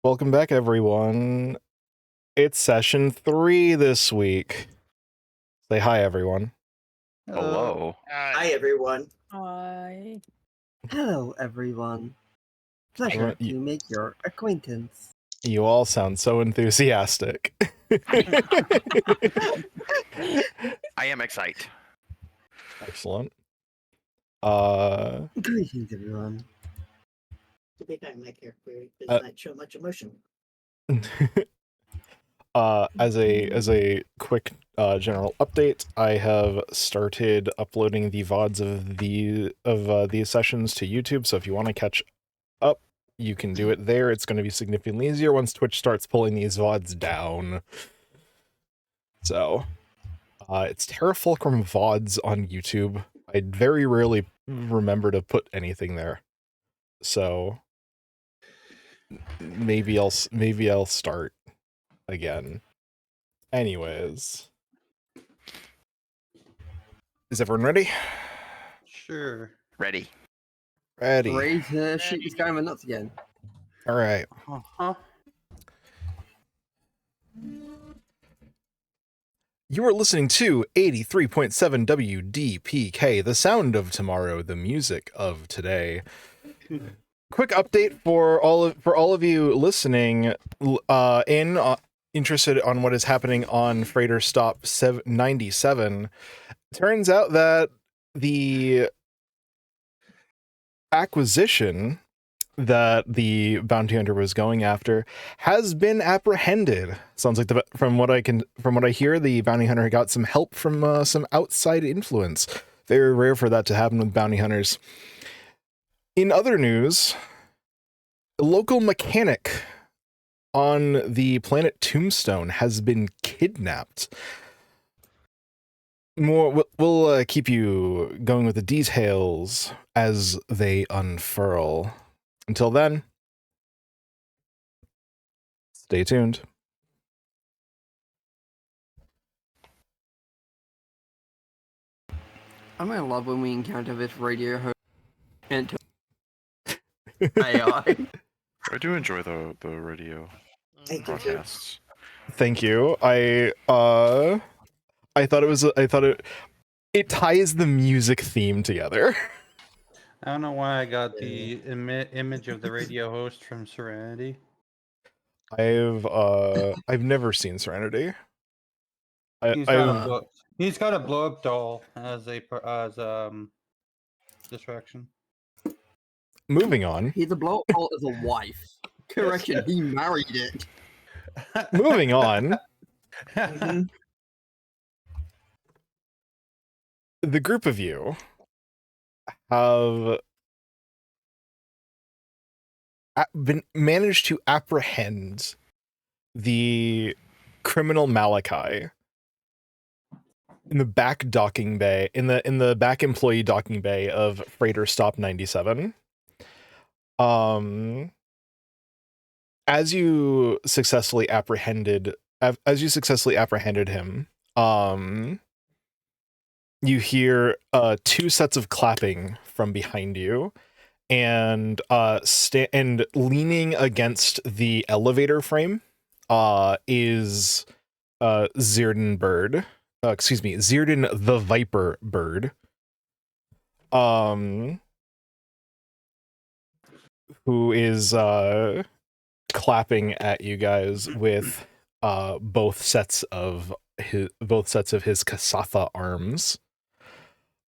Welcome back, everyone. It's session 3 this week. Say hi, everyone. Hello. Hi, everyone. Hi. Hello, everyone. Pleasure to make your acquaintance. You all sound so enthusiastic. I am excited. Excellent. Greetings, everyone. To be fair, my character does not show much emotion. As a quick general update, I have started uploading the VODs of these sessions to YouTube. So if you want to catch up, you can do it there. It's going to be significantly easier once Twitch starts pulling these VODs down. So it's Terrafulcrum VODs on YouTube. I very rarely remember to put anything there, so maybe I'll start again. Anyways, is everyone ready? Sure. Ready. Ready to shoot this guy in the nuts again. All right. You are listening to 83.7 WDPK, the sound of tomorrow, the music of today. Quick update for all of you listening interested on what is happening on Freighter Stop 97. Turns out that the acquisition that the bounty hunter was going after has been apprehended. Sounds like from what I hear, the bounty hunter got some help from some outside influence. Very rare for that to happen with bounty hunters. In other news, a local mechanic on the planet Tombstone has been kidnapped. We'll keep you going with the details as they unfurl. Until then, stay tuned. I'm gonna love when we encounter this radio host and AI. I do enjoy the radio podcasts. Thank you. I thought it ties the music theme together. I don't know why I got the image of the radio host from Serenity. I've never seen Serenity. He's got a blow up doll as distraction. Moving on. He's a blow up doll as a wife. Correction, he married it. Moving on. The group of you have managed to apprehend the criminal Malachi in the back docking bay, in the back employee docking bay of Freighter Stop 97. As you successfully apprehended him, you hear 2 sets of clapping from behind you, and leaning against the elevator frame is Zirdan the Viper Bird, who is clapping at you guys with both sets of his Kasatha arms.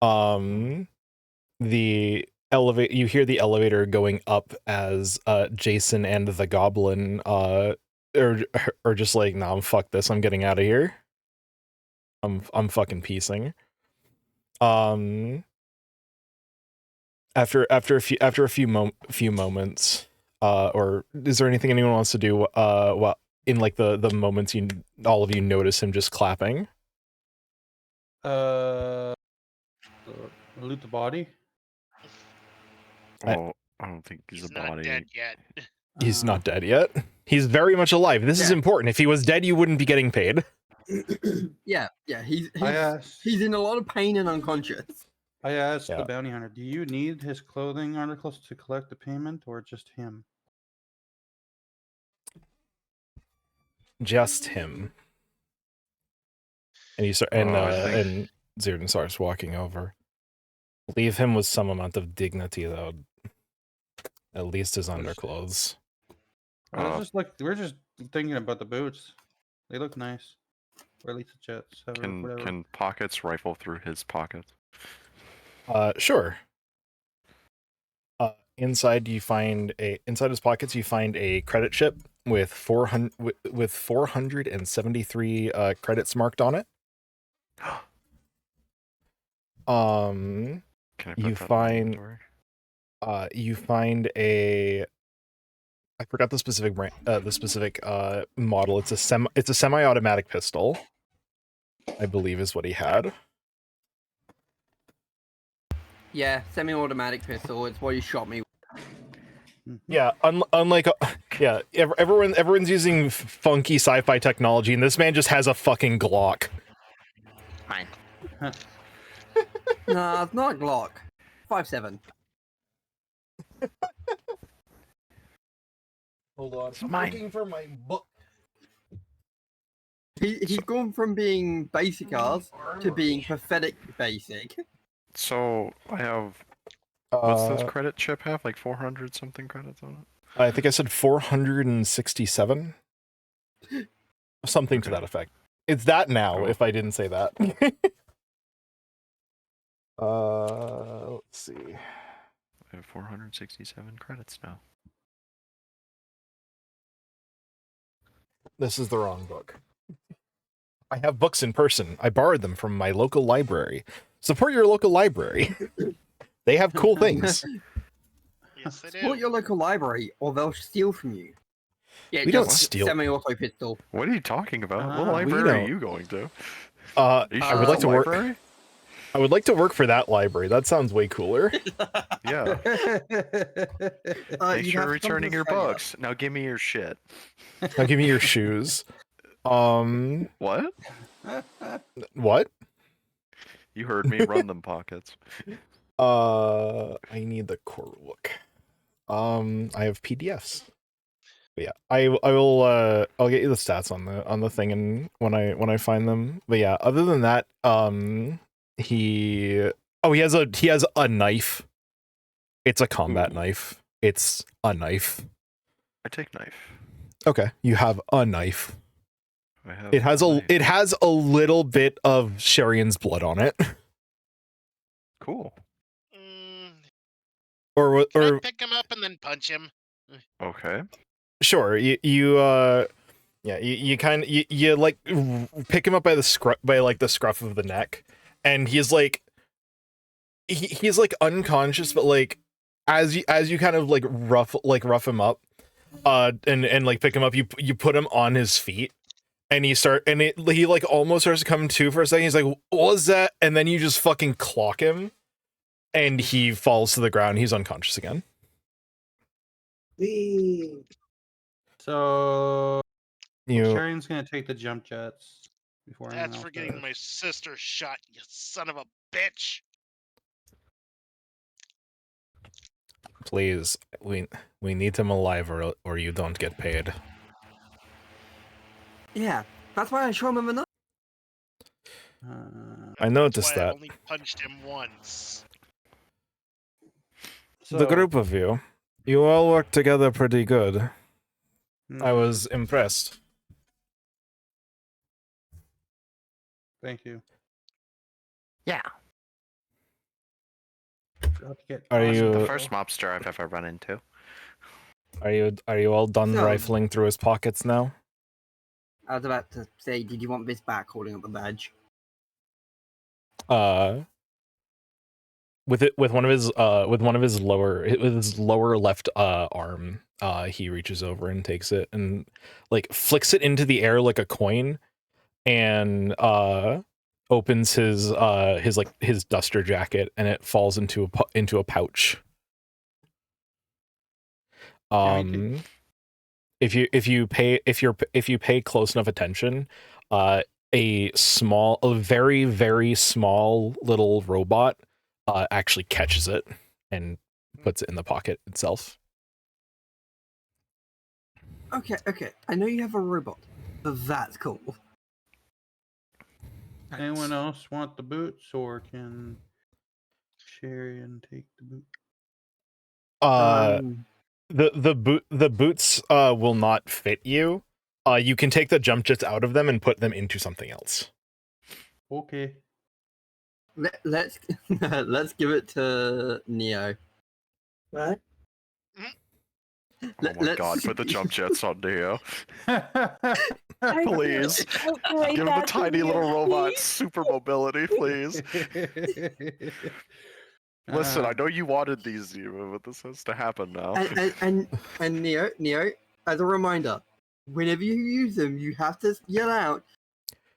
You hear the elevator going up as Jason and the Goblin are just like, nah, fuck this, I'm getting out of here. I'm fucking piecing. After a few moments, or is there anything anyone wants to do in like the moments all of you notice him just clapping? Loot the body? Well, I don't think he's a body. Not dead yet. He's not dead yet. He's very much alive. This is important. If he was dead, you wouldn't be getting paid. Yeah, he's in a lot of pain and unconscious. I asked the bounty hunter, do you need his clothing articles to collect the payment, or just him? Just him. And and Zirdan starts walking over. Leave him with some amount of dignity, though. At least his underclothes. We're just thinking about the boots. They look nice. Or at least the jets. Whatever. Can pockets rifle through his pockets? Sure. Inside his pockets you find a credit chip with 473 credits marked on it. Can I put you that in find inventory? you find a I forgot the specific brand, the specific model. It's a semi-automatic pistol, I believe is what he had. Yeah, semi-automatic pistol. It's what he shot me with. Yeah, unlike everyone's using funky sci-fi technology, and this man just has a fucking Glock. Mine. Nah, it's not a Glock. 5.7. Hold on, I'm mine. looking for my book. He's gone from being basic ass to being pathetic basic. So I have. What's this credit chip have? Like 400 something credits on it? I think I said 467. Something to that effect. It's that now, Cool. if I didn't say that. Let's see. I have 467 credits now. This is the wrong book. I have books in person. I borrowed them from my local library. Support your local library. They have cool things. Yes, they do. Support your local library, or they'll steal from you. Yeah, We don't just steal. Semi-auto pistol. What are you talking about? What we library are don't. you going to? I would like to work. Library? I would like to work for that library. That sounds way cooler. Yeah. Make You'd sure have to come to returning your Australia. books. Now give me your shit. Now give me your shoes. What? What? You heard me. Run them pockets. I need the core book. I have PDFs. But yeah, I'll get you the stats on the thing and when I find them. But yeah, other than that, he has a knife. It's a combat knife. It's a knife. I take knife. Okay, you have a knife. I have It has a a knife. it has a little bit of Sharian's blood on it. Cool. Or Can I pick him up and then punch him? Okay. sure, you kind of you like pick him up by the scruff of the neck, and he's like he's like unconscious, but like as you kind of like rough him up, and like pick him up, you put him on his feet, and he like almost starts to come to for a second. He's like, "What was that?" And then you just fucking clock him, and he falls to the ground. He's unconscious again. So You Sharon's gonna take the jump jets before anyone That's else for getting does. my sister shot, you son of a bitch. please, we need him alive, or you don't get paid. Yeah, that's why I show him a knife. I That's noticed why I that. only punched him once. The group of you all work together pretty good. I was impressed. Thank you. Yeah. Are you The first mobster I've ever run into. are you all done No. rifling through his pockets now? I was about to say, did you want this back holding up the badge? With one of his lower left arm, he reaches over and takes it and like flicks it into the air like a coin, and opens his duster jacket, and it falls into a pouch. If you pay close enough attention, a very, very small little robot actually catches it and puts it in the pocket itself. Okay. I know you have a robot, That's cool. Anyone else want the boots, or can Sharian take the boot? The boots will not fit you. You can take the jump jets out of them and put them into something else. Okay. Let's let's give it to Neo. What? Oh my god, put the jump jets on Neo. Please. Give him a tiny little robot super mobility, please. Listen, I know you wanted these, Zero, but this has to happen now. And Neo, as a reminder, whenever you use them, you have to yell out,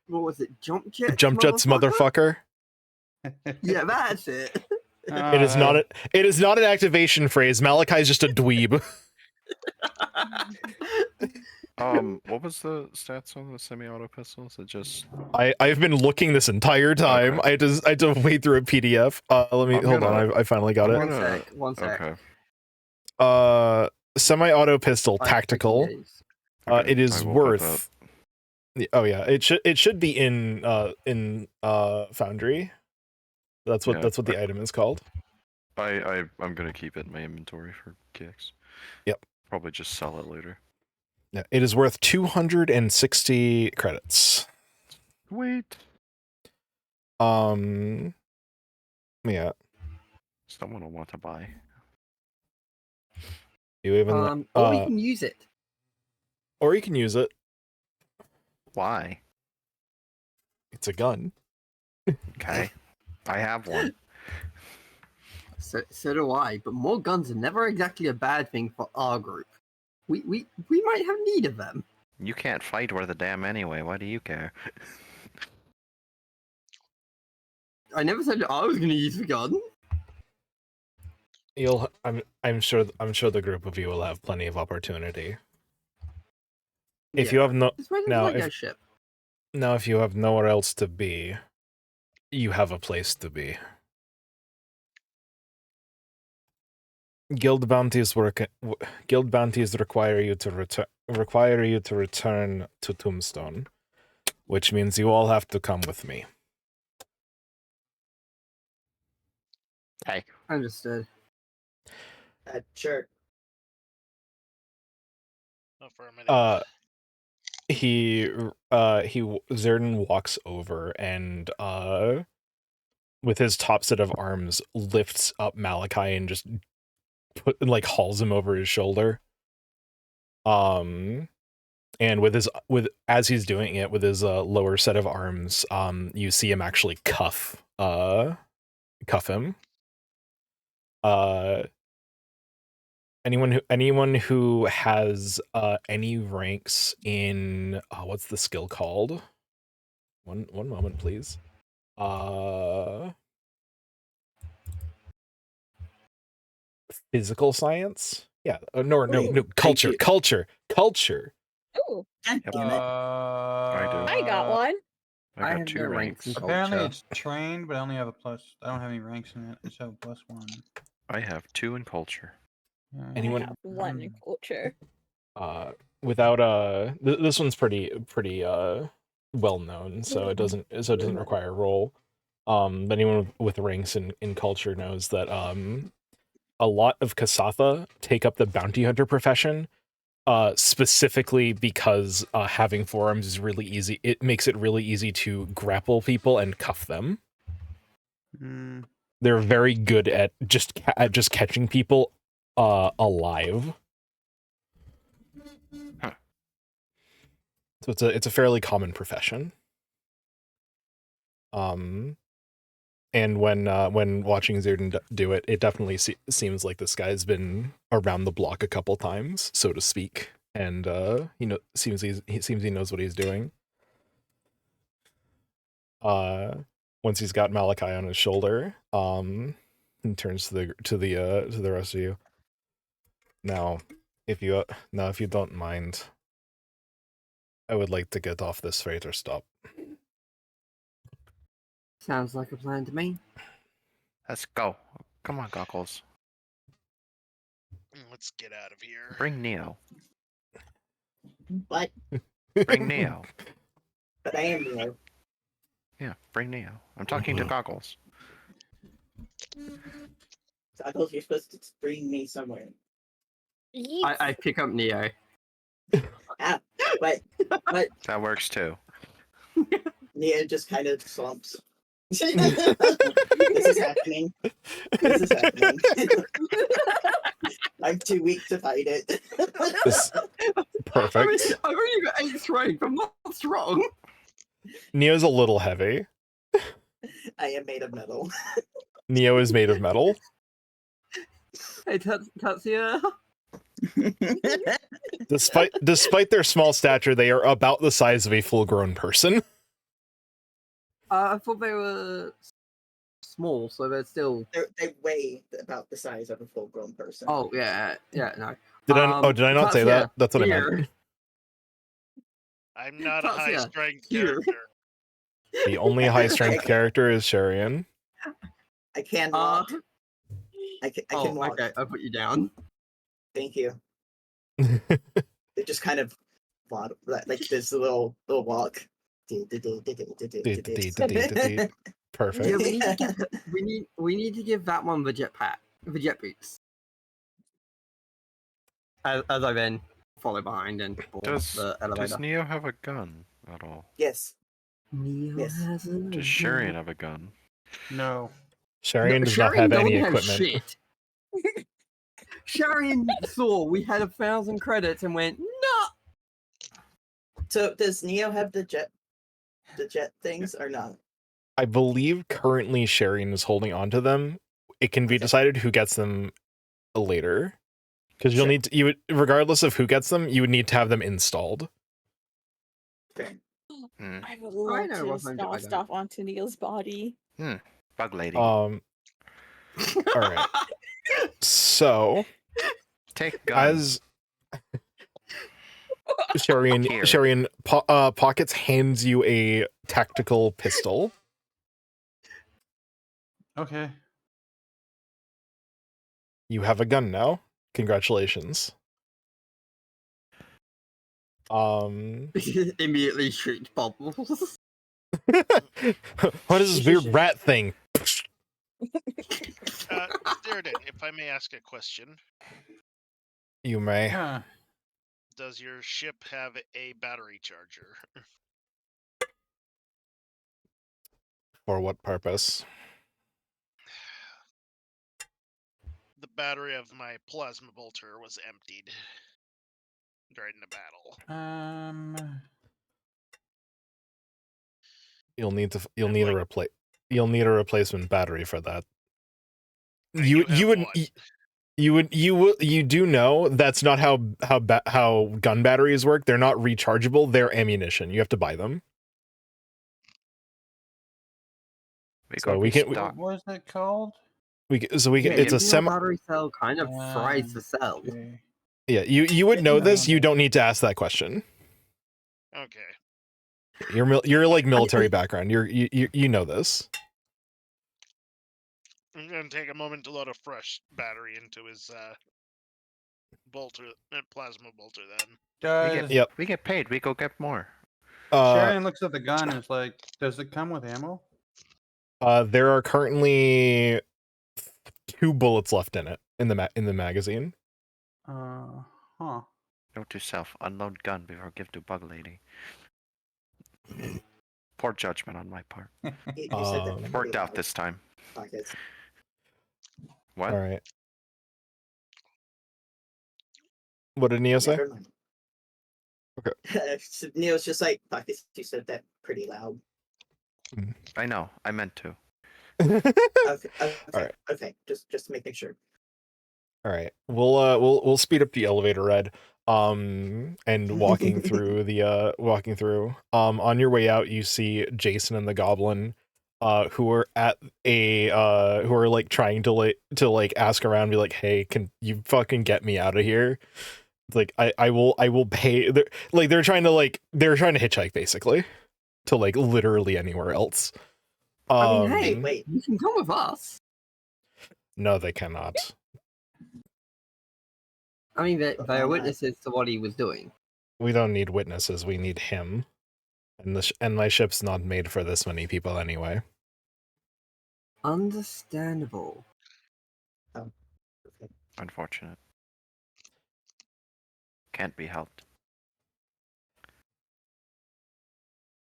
what was it, jump jets? Jump jets, motherfucker. Yeah, that's it. It is not it is not an activation phrase. Malachi is just a dweeb. What was the stats on the semi-auto pistols? It just I've been looking this entire time. Okay. I had to wade through a PDF. Let me hold on. I finally got it. One sec. Okay. Semi-auto pistol, I tactical. freaking days. Okay, It is I will put worth. Oh yeah, it should be in Foundry. That's what Yeah, the item is called. I'm gonna keep it in my inventory for kicks. Yep. Probably just sell it later. Yeah, it is worth 260 credits. Wait. Yeah. Someone will want to buy. You even Or we can use it. or you can use it. Why? It's a gun. Okay. I have one. So do I, but more guns are never exactly a bad thing for our group. We might have need of them. You can't fight worth a damn anyway. Why do you care? I never said I was going to use the gun. I'm sure the group of you will have plenty of opportunity. If Yeah. you have Just wait until I get a ship. if you have nowhere else to be, you have a place to be. Guild bounties require you to return to Tombstone, which means you all have to come with me. Hey. Understood. Sure. Affirmative. Zerdan walks over and with his top set of arms lifts up Malachi and just hauls him over his shoulder. And as he's doing it with his lower set of arms, you see him actually cuff him. Anyone who has any ranks in what's the skill called? One moment, please. Physical science? Yeah. No, culture. Oh, God damn it. I do. I got one. I got have 2 no ranks ranks. in Apparently culture. it's trained, but I only have a plus. I don't have any ranks in it. I just have a +1. I have 2 in culture. Anyone? I have one in culture. Without this one's pretty well known, so it doesn't require a roll. But anyone with ranks in culture knows that a lot of Kasatha take up the bounty hunter profession, specifically because having forearms is really easy. It makes it really easy to grapple people and cuff them. They're very good at just catching people alive. Huh. So it's a fairly common profession. And when watching Zerdan do it, it definitely seems like this guy's been around the block a couple times, so to speak, and seems he knows what he's doing. Once he's got Malachi on his shoulder, he turns to the rest of you. Now, if you don't mind, I would like to get off this freighter stop. Sounds like a plan to me. Let's go. Come on, Goggles. Let's get out of here. Bring Neo. What? Bring Neo. But I am Neo. Yeah, bring Neo. I'm talking to Goggles. So I thought you're supposed to bring me somewhere. I pick up Neo. Ah, but That works too. Neo just kind of slumps. This is happening. This is happening. I'm too weak to fight it. This- Perfect. I've only got 8 strength, but what's wrong? Neo's a little heavy. I am made of metal. Neo is made of metal. Hey, Tatsuya. Despite their small stature, they are about the size of a full-grown person. I thought they were small, so they're still. They weigh about the size of a full-grown person. Oh yeah, no. Did I not say that? That's what I meant. here. I'm not a Tatsuya, high strength here. character. The only high-strength character is Sharian. I can walk. I can walk. Okay, I put you down. Thank you. It just kind of like this little walk. Perfect. Yeah, we need to give that one the jetpack, the jet boots. As I then follow behind and board the elevator. Does Neo have a gun at all? Yes. Neo Yes. has a Does Sharian have a gun? No. Sharian does not have don't any have equipment. shit. Sharian saw we had 1,000 credits and went, no. So does Neo have the jet things or not? I believe currently Sharian is holding on to them. It can be decided who gets them later. Because you'll need to, regardless of who gets them, you would need to have them installed. Okay. I would love know to what's under my stuff onto Neil's body. Bug lady. All right. So, Take gun. as Sharian Pockets hands you a tactical pistol. Okay. You have a gun now. Congratulations. Immediately shoot bubbles. What is this weird rat thing? Darden, if I may ask a question, You may. Huh. does your ship have a battery charger? For what purpose? The battery of my plasma bolter was emptied during the battle. You'll need a replacement battery for that. And You have what? you do know that's not how gun batteries work. They're not rechargeable. They're ammunition. You have to buy them. So we can What was it called? it's a Yeah, semi battery cell kind of fries the cell. Okay. Yeah, you would know this. You don't need to ask that question. Okay. You're like military background. You know this. I'm gonna take a moment to load a fresh battery into his plasma bolter. Then Does We get paid. We go get more. Sharon looks at the gun and is like, "Does it come with ammo?" There are currently 2 bullets left in it in the magazine. Huh. Note to self: unload gun before give to bug lady. Poor judgment on my part. You said that Worked out this time. Pockets. What? All right. What did Neo say? Never mind. Okay. So Neo's just like, Pockets, you said that pretty loud. I know. I meant to. Okay. All right. Okay. Just making sure. All right. We'll speed up the elevator, Red. And walking through on your way out, you see Jason and the Goblin, who are at who are like trying to ask around, be like, hey, can you fucking get me out of here? It's like I will pay. They're trying to hitchhike basically to like literally anywhere else. I mean, hey, wait. you can come with us. No, they cannot. I mean, they are witnesses to what he was doing. We don't need witnesses. We need him. And my ship's not made for this many people anyway. Understandable. Unfortunate. Can't be helped.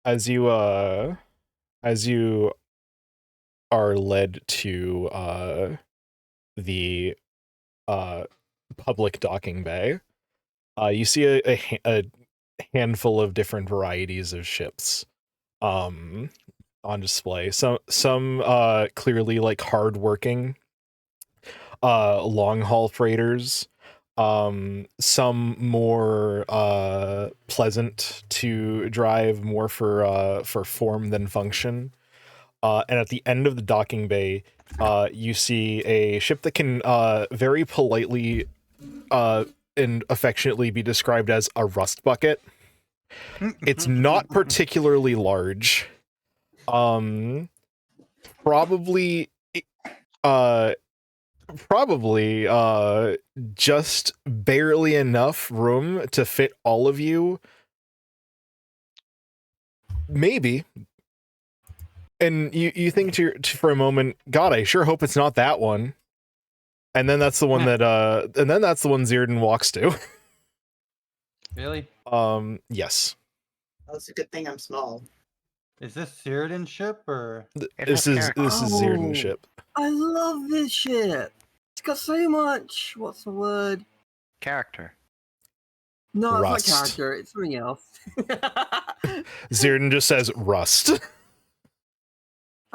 As you are led to the public docking bay, you see a handful of different varieties of ships on display. Some clearly like hardworking long haul freighters, some more pleasant to drive, more for form than function. And at the end of the docking bay, you see a ship that can very politely and affectionately be described as a rust bucket. It's not particularly large. Probably just barely enough room to fit all of you. Maybe. And you think for a moment, God, I sure hope it's not that one. And then that's the one that Zirdan walks to. Really? Yes. Oh, it's a good thing I'm small. Is this Cyrodian ship or? This is Zirdan's ship. I love this ship. It's got so much. What's the word? Character. No, it's Rust. not character. It's something else. Zirdan just says rust.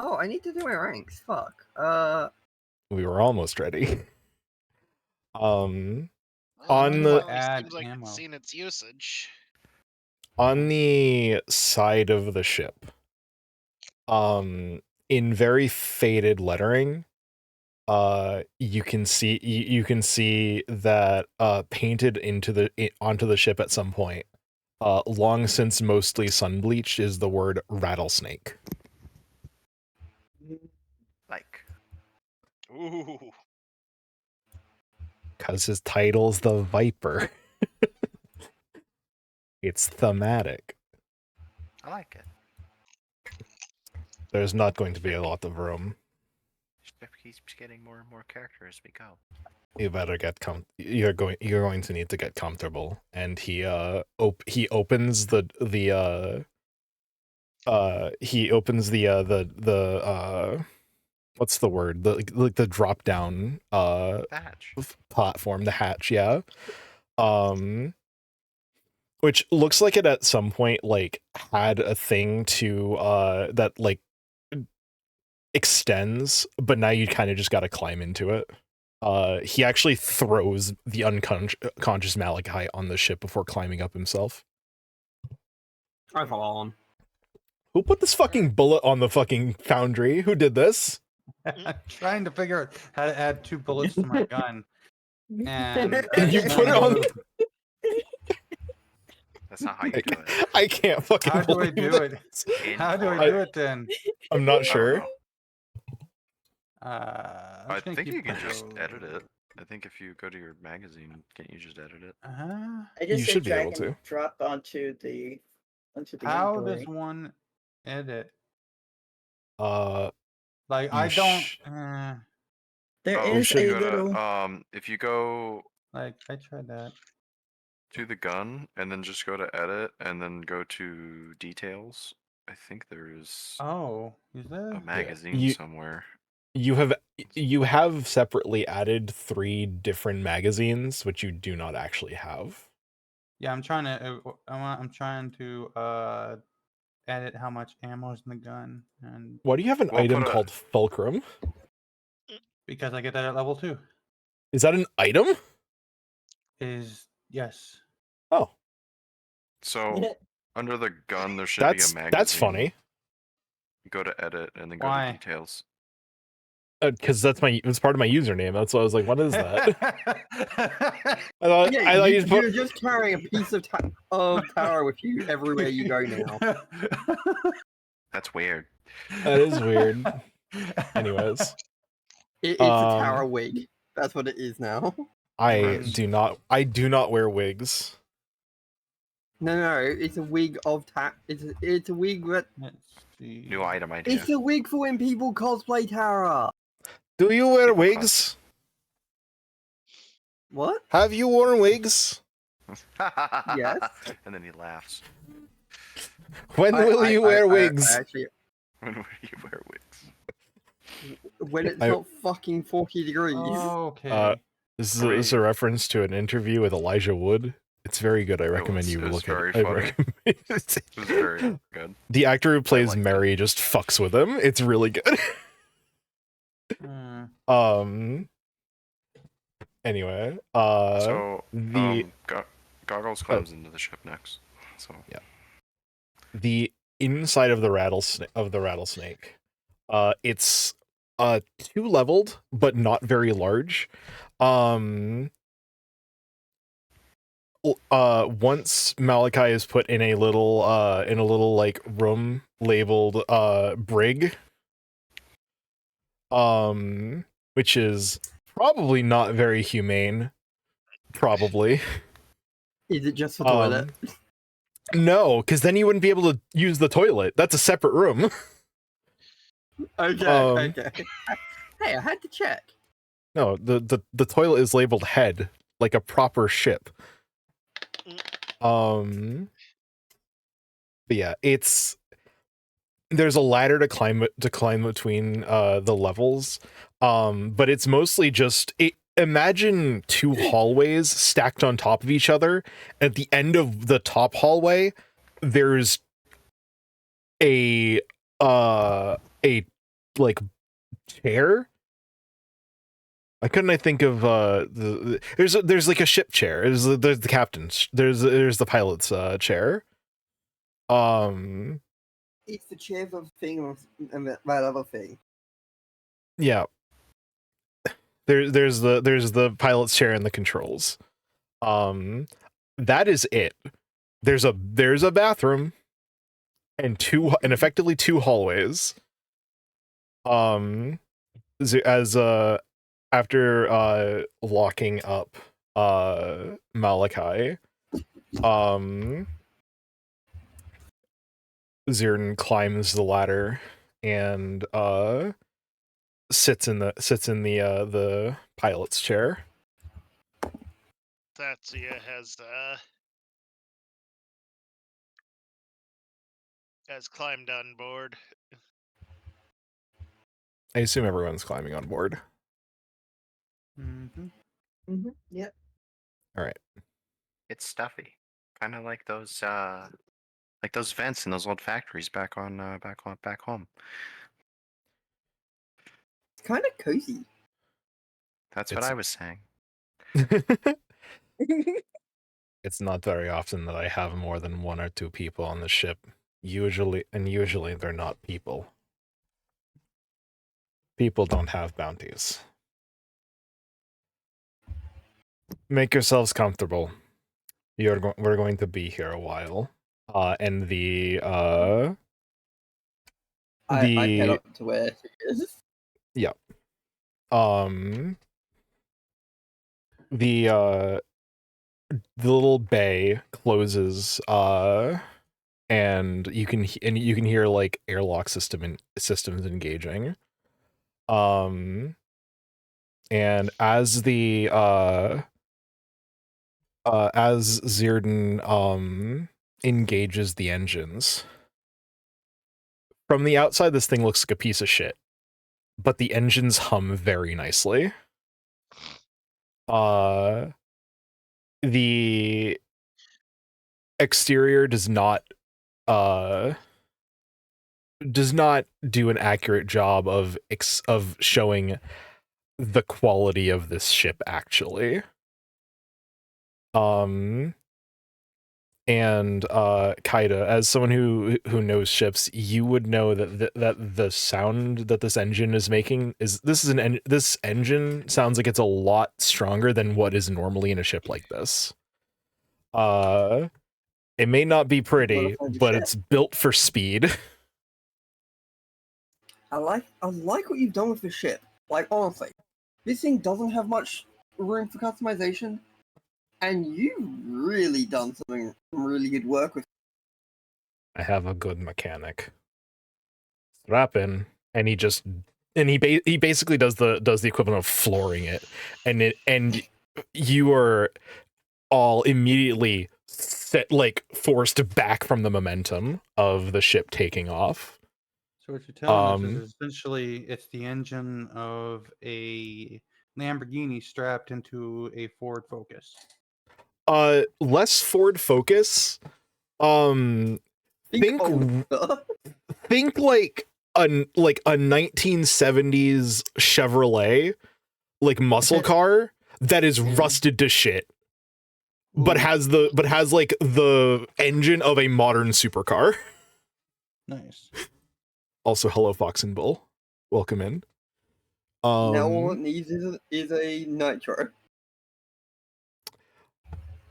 Oh, I need to do my ranks. Fuck. We were almost ready. On Well, the- it Add seems like ammo. it's seen its usage. On the side of the ship, in very faded lettering, you can see that painted onto the ship at some point, long since mostly sun bleached, is the word rattlesnake. Like. Ooh. Because his title's the Viper. It's thematic. I like it. There's not going to be a lot of room. Ship keeps getting more and more character as we go. You better get you're going to need to get comfortable. And he opens the what's the word? The drop down The hatch. platform, the hatch, yeah. Which looks like it at some point like had a thing to that like extends, but now you kind of just got to climb into it. He actually throws the unconscious Malachi on the ship before climbing up himself. I fall on. Who put this fucking bullet on the fucking foundry? Who did this? I'm trying to figure out how to add 2 bullets to my gun. And You put it on. That's not how you do it. I can't fucking. How do I believe do it? this. How do I do it then? I'm not sure. I think you can just edit it. I think if you go to your magazine, can't you just edit it? I You just should said be drag able and to. drop onto the How inventory. does one edit? You Like I don't. There Oh, is you a go to, little. if you go Like I tried that. to the gun and then just go to edit and then go to details, I think there is Oh, is there? a magazine You- somewhere. You have separately added 3 different magazines, which you do not actually have. Yeah, I'm trying to. I'm trying to edit how much ammo is in the gun, and Why do you have an Well, item put a- called Fulcrum? because I get that at level 2. Is that an item? Is yes. Oh, So under the gun, there should be a magazine. that's funny. Go to edit and then go Why? to details. Because it's part of my username. That's why I was like, what is that? I thought Yeah, you just put. you're just carrying a piece of power with you everywhere you go now. That's weird. That is weird. Anyways, It's a tower wig. That's what it is now. I do not wear wigs. No, it's a wig of it's a wig that Let's see. New item idea. it's a wig for when people cosplay Tara. Do you wear People wigs? What? Have you worn wigs? Yes. And then he laughs. When will you wear wigs? I actually, When will you wear wigs? when it's I- not fucking 40 degrees. Okay. This is a reference to an interview with Elijah Wood. It's very good. I recommend was- you it was look at very it. I funny. recommend It was very good. The actor who plays liked it. Mary just fucks with him. It's really good. Hmm. Anyway, So, the Goggles climbs into the ship next. So Yeah. the inside of the rattlesnake, it's 2-leveled but not very large. Once Malachi is put in a little like room labeled brig, which is probably not very humane, probably. Is it just for toilet? No, because then you wouldn't be able to use the toilet. That's a separate room. Okay, um, okay. Hey, I had to check. No, the toilet is labeled head, like a proper ship. But yeah, there's a ladder to climb between the levels. But it's mostly just imagine 2 hallways stacked on top of each other. At the end of the top hallway, there's a like chair. Why couldn't I think of there's like a ship chair. There's the captain's. There's the pilot's chair. It's the chair of the thing and that other thing. Yeah. There's the pilot's chair and the controls. That is it. There's a bathroom and effectively 2 hallways. After locking up Malachi, Zirn climbs the ladder and sits in the pilot's chair. Thatsia has climbed on board. I assume everyone's climbing on board. Yep. All right. it's stuffy, kind of like those vents in those old factories back home. It's kind of cozy. That's what I was saying. It's not very often that I have more than 1 or 2 people on the ship. Usually they're not people. People don't have bounties. Make yourselves comfortable. We're going to be here a while. And I head up to where she is. Yeah. The little bay closes, and you can hear like airlock systems engaging. And as as Zirdan engages the engines, from the outside this thing looks like a piece of shit, but the engines hum very nicely. The exterior does not do an accurate job of showing the quality of this ship actually. And Kaida, as someone who knows ships, you would know that the sound that this engine is making this engine sounds like it's a lot stronger than what is normally in a ship like this. It may not be pretty, but it's built for speed. I like what you've done with the ship. Like honestly, this thing doesn't have much room for customization, And you've really done some really good work with. I have a good mechanic. Strap in, and he basically does the equivalent of flooring it, and you are all immediately forced back from the momentum of the ship taking off. So what you're telling us is essentially it's the engine of a Lamborghini strapped into a Ford Focus. Less Ford Focus. Think like a 1970s Chevrolet muscle car that is rusted to shit, but has the engine of a modern supercar. Nice. Also, hello Fox and Bull, welcome in. Now all it needs is a nitro.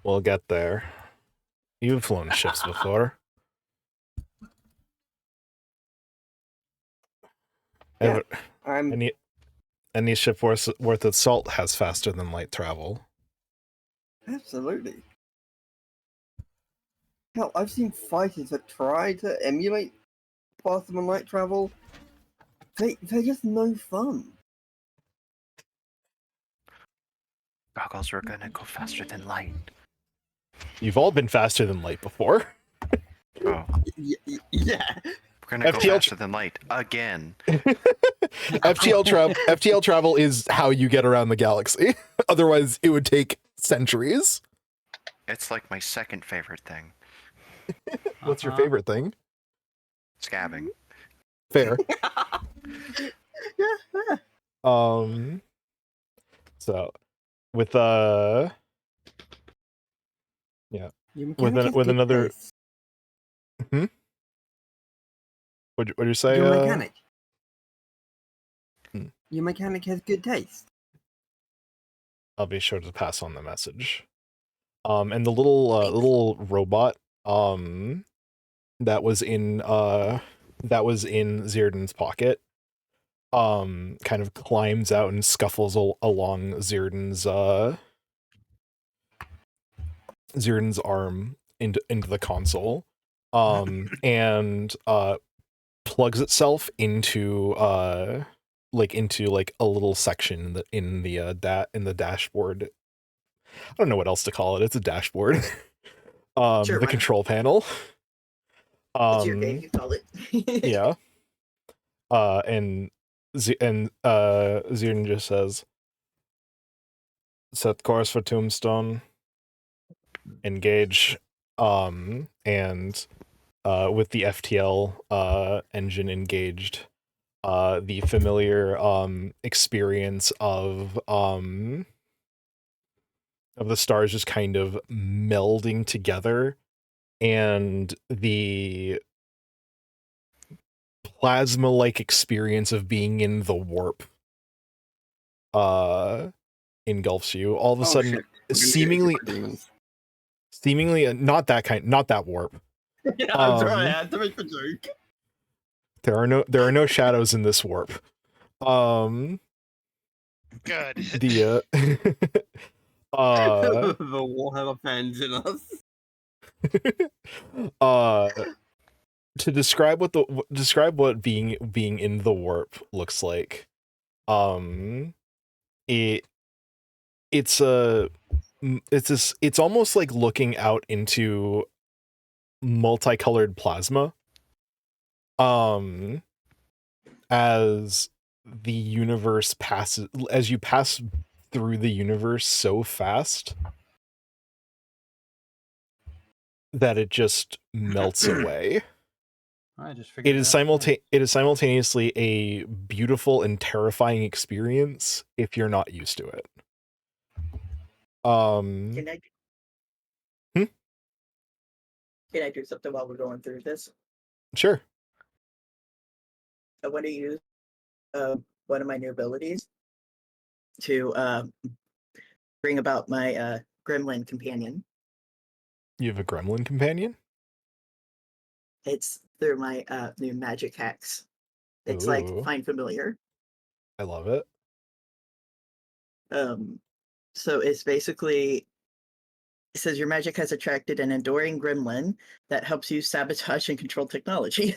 We'll get there. You've flown ships before. Yeah, any ship worth its salt has faster than light travel. Absolutely. Hell, I've seen fighters that try to emulate faster than light travel. They're just no fun. Goggles are gonna go faster than light. You've all been faster than light before. Oh. Yeah. We're gonna go faster than light again. FTL travel is how you get around the galaxy. Otherwise, it would take centuries. It's like my second favorite thing. What's your favorite thing? Scabbing. Fair. Yeah. So with with another. What'd you say? Your mechanic. Your mechanic has good taste. I'll be sure to pass on the message. And the little robot that was in Zirdan's pocket kind of climbs out and scuffles along Zirdan's arm into the console, and plugs itself into a little section in the dashboard. I don't know what else to call it. It's a dashboard. Sure, the control panel. It's your game, you call it. Yeah. And Zirdan just says, set course for Tombstone, engage, and with the FTL engine engaged, the familiar experience of the stars just kind of melding together, and the plasma-like experience of being in the warp engulfs you. All of a sudden, seemingly not that warp. Yeah, I'm sorry, I had to make the joke. There are no shadows in this warp. Good. The the Warhammer fans in us. To describe what being in the warp looks like, it's almost like looking out into multicolored plasma, as the universe passes, as you pass through the universe so fast that it just melts away. I just figured It is simultaneously a beautiful and terrifying experience if you're not used to it. Can I do something while we're going through this? Sure. I want to use one of my new abilities to bring about my gremlin companion. You have a gremlin companion? It's through my new magic hacks. It's Ooh. like find familiar. I love it. So it's basically It says your magic has attracted an enduring gremlin that helps you sabotage and control technology.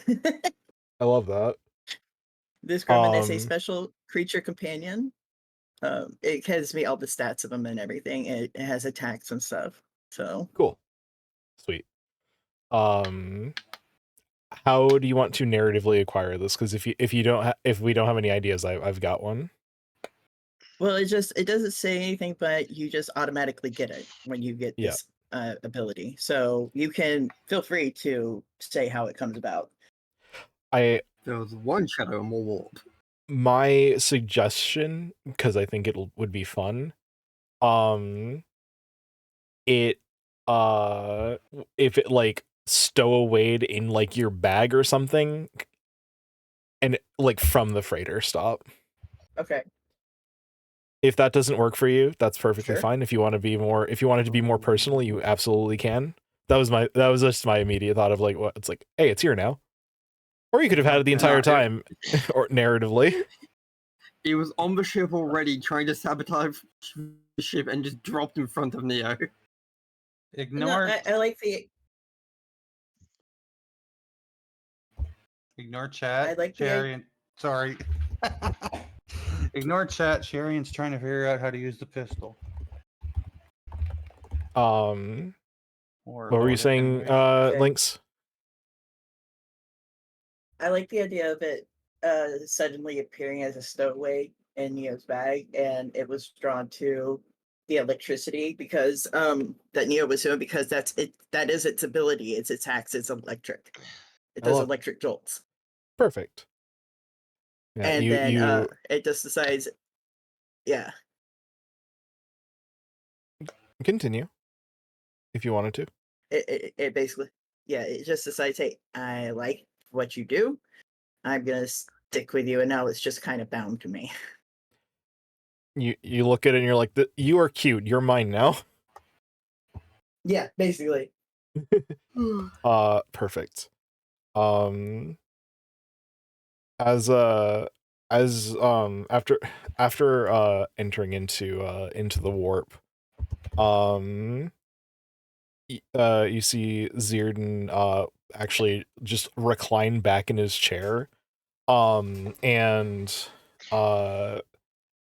I love that. This gremlin is a Um, special creature companion. It gives me all the stats of them and everything. It has attacks and stuff. So Cool. Sweet. How do you want to narratively acquire this? Because if we don't have any ideas, I've got one. well, it doesn't say anything, but you just automatically get it when you get Yeah. this ability. So you can feel free to say how it comes about. There was one shadow more warp. My suggestion, because I think would be fun, if it like stowawayed in like your bag or something, and like from the freighter stop. Okay. If that doesn't work for you, that's perfectly Sure. fine. If you want to be more, if you wanted to be more personal, you absolutely can. That was just my immediate thought of like, what it's like, hey, it's here now. Or you could have had it the entire time, or narratively. He was on the ship already, trying to sabotage the ship, and just dropped in front of Neo. Ignore No, I like the. ignore chat. I like the Sharian, sorry. Ignore chat. Sharian's trying to figure out how to use the pistol. Or what were you saying, Lynx? I like the idea of it suddenly appearing as a stowaway in Neo's bag, and it was drawn to the electricity because that Neo was doing, because that's it. That is its ability. Its attacks. It's electric. It does electric jolts. Perfect. Yeah, and then it just decides. Yeah. Continue, if you wanted to. It basically, yeah, it just decides, hey, I like what you do. I'm gonna stick with you, and now it's just kind of bound to me. You look at it and you're like, you are cute. You're mine now. Yeah, basically. Perfect. After entering into the warp, you see Zirdan actually just recline back in his chair, and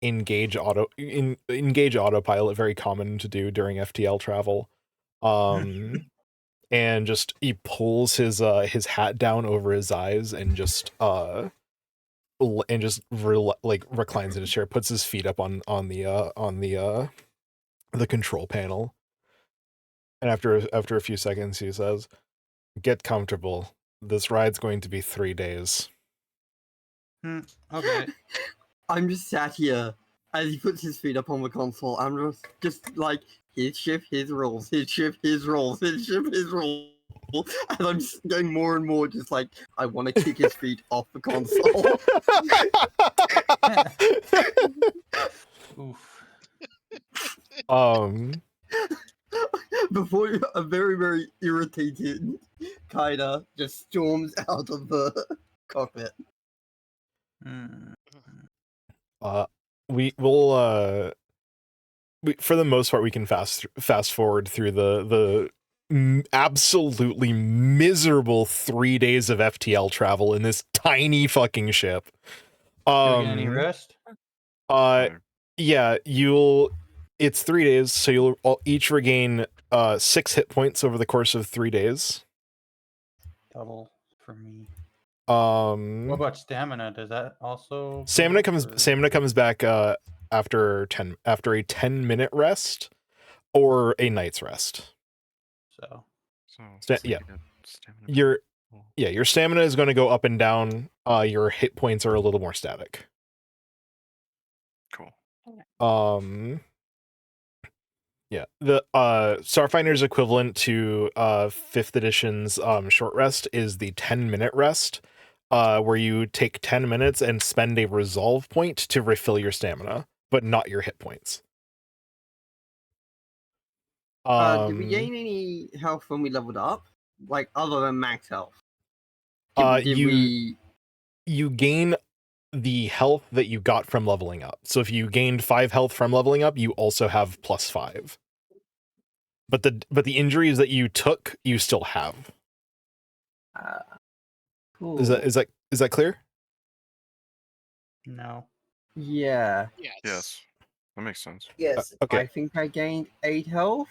engage autopilot, very common to do during FTL travel. And just he pulls his hat down over his eyes and just reclines in his chair, puts his feet up on the control panel, and after a few seconds he says, "Get comfortable. This ride's going to be 3 days." Okay. I'm just sat here as he puts his feet up on the console. I'm just like, his ship, his rules, his ship, his rules, his ship, his rules. And I'm just getting more and more just like, I want to kick his feet off the console. Oof. Before a very, very irritated Kaida just storms out of the cockpit. For the most part, we can fast forward through the absolutely miserable 3 days of FTL travel in this tiny fucking ship. Do we get any rest? Yeah, it's 3 days, so you'll each regain 6 hit points over the course of 3 days. Double for me. What about stamina? Does that also? Stamina comes back after a 10-minute rest or a night's rest. Your stamina is going to go up and down. Your hit points are a little more static. Cool. Yeah, the Starfinder's equivalent to 5th edition's short rest is the 10-minute rest, where you take 10 minutes and spend a resolve point to refill your stamina, but not your hit points. Did we gain any health when we leveled up? Like, other than max health? You gain the health that you got from leveling up. So if you gained 5 health from leveling up, you also have +5. but the injuries that you took, you still have. Cool. Is that clear? No. Yeah. Yes, that makes sense. Yes. I Okay. think I gained 8 health.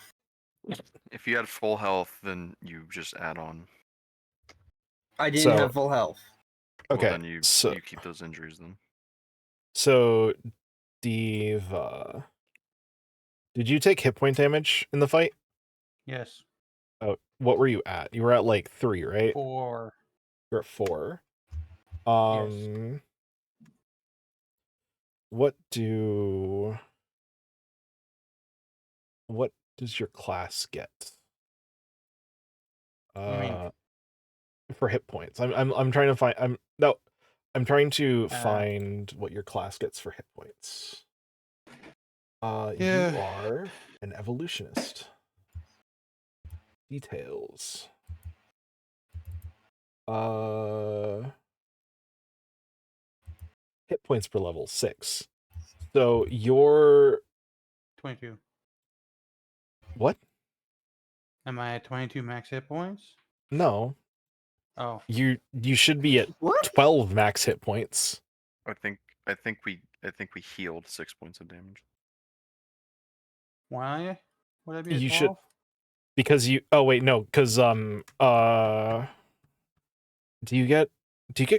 If you had full health, then you just add on. I didn't So- have full health. Well, Okay. then you So keep those injuries then. so Diva, did you take hit point damage in the fight? Yes. Oh, what were you at? You were at like 3, right? 4. You're at 4. Yes. What does your class get? What do you mean? For hit points. I'm trying to find I'm trying to find what your class gets for hit points. Yeah. You are an evolutionist. Details. Hit points per level 6. So you're 22. what? Am I at 22 max hit points? No. Oh. You should be at What? 12 max hit points. I think we healed 6 points of damage. Why would I be at You 12? should because you cuz do you get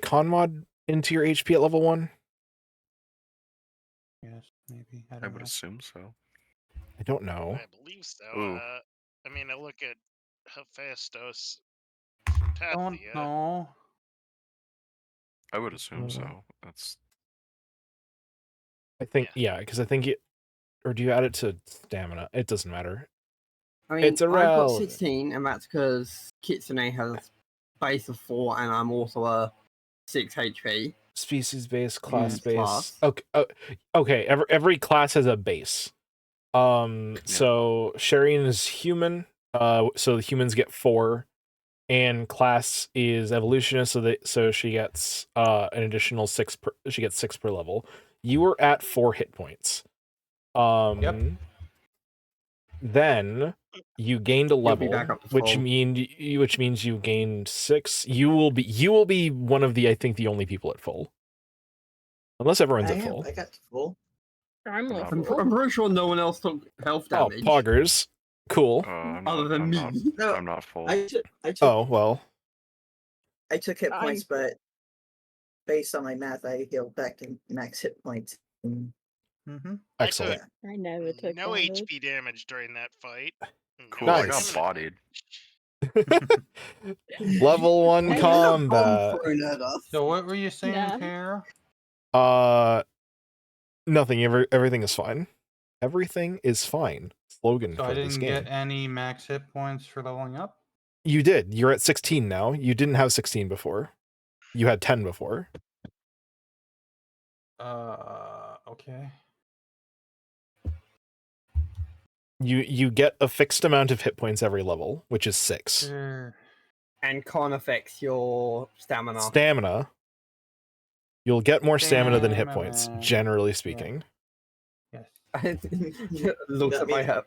con mod into your HP at level 1? Yes, maybe. I I don't would know. assume so. I don't know. I believe so. Ooh. I mean, I look at Hephaestus Don't Tathia. know. I would assume so. That's I think because I think it, or do you add it to stamina? It doesn't matter. I mean, It's I've got irrelevant. 16, and that's because Kitsune has base of 4, and I'm also a 6 HP. Species base, class Use base. class. Okay, okay. Every class has a base. So Sharian is human. So the humans get 4, and class is evolutionist. So she gets an additional 6 per. She gets 6 per level. You were at 4 hit points. Yep. Then you gained a You'll be level, back up to which full. means you gained 6. You will be one of the, I think, the only people at full, unless everyone's at full. I got to full. I'm with I'm full. I'm pretty sure no one else took health Oh, damage. poggers, cool. Other than me. No, I'm not full. I took Oh well, I took hit I'm points, but based on my math, I healed back to max hit points. Mm-hmm. excellent. I never took No damage. HP damage during that fight. Cool. No I Nice. got bodied. Level 1 Hey, combat. Thrown at us. So what were you saying, Yeah. Pear? Nothing. Everything is fine. Everything is fine. Slogan So for I this didn't game. get any max hit points for leveling up? You did. You're at 16 now. You didn't have 16 before. You had 10 before. Okay. You get a fixed amount of hit points every level, which is 6. Sure. And con affects your stamina. Stamina. You'll get more stamina than hit points, Stamina. generally speaking. Yes. Looks That at my means-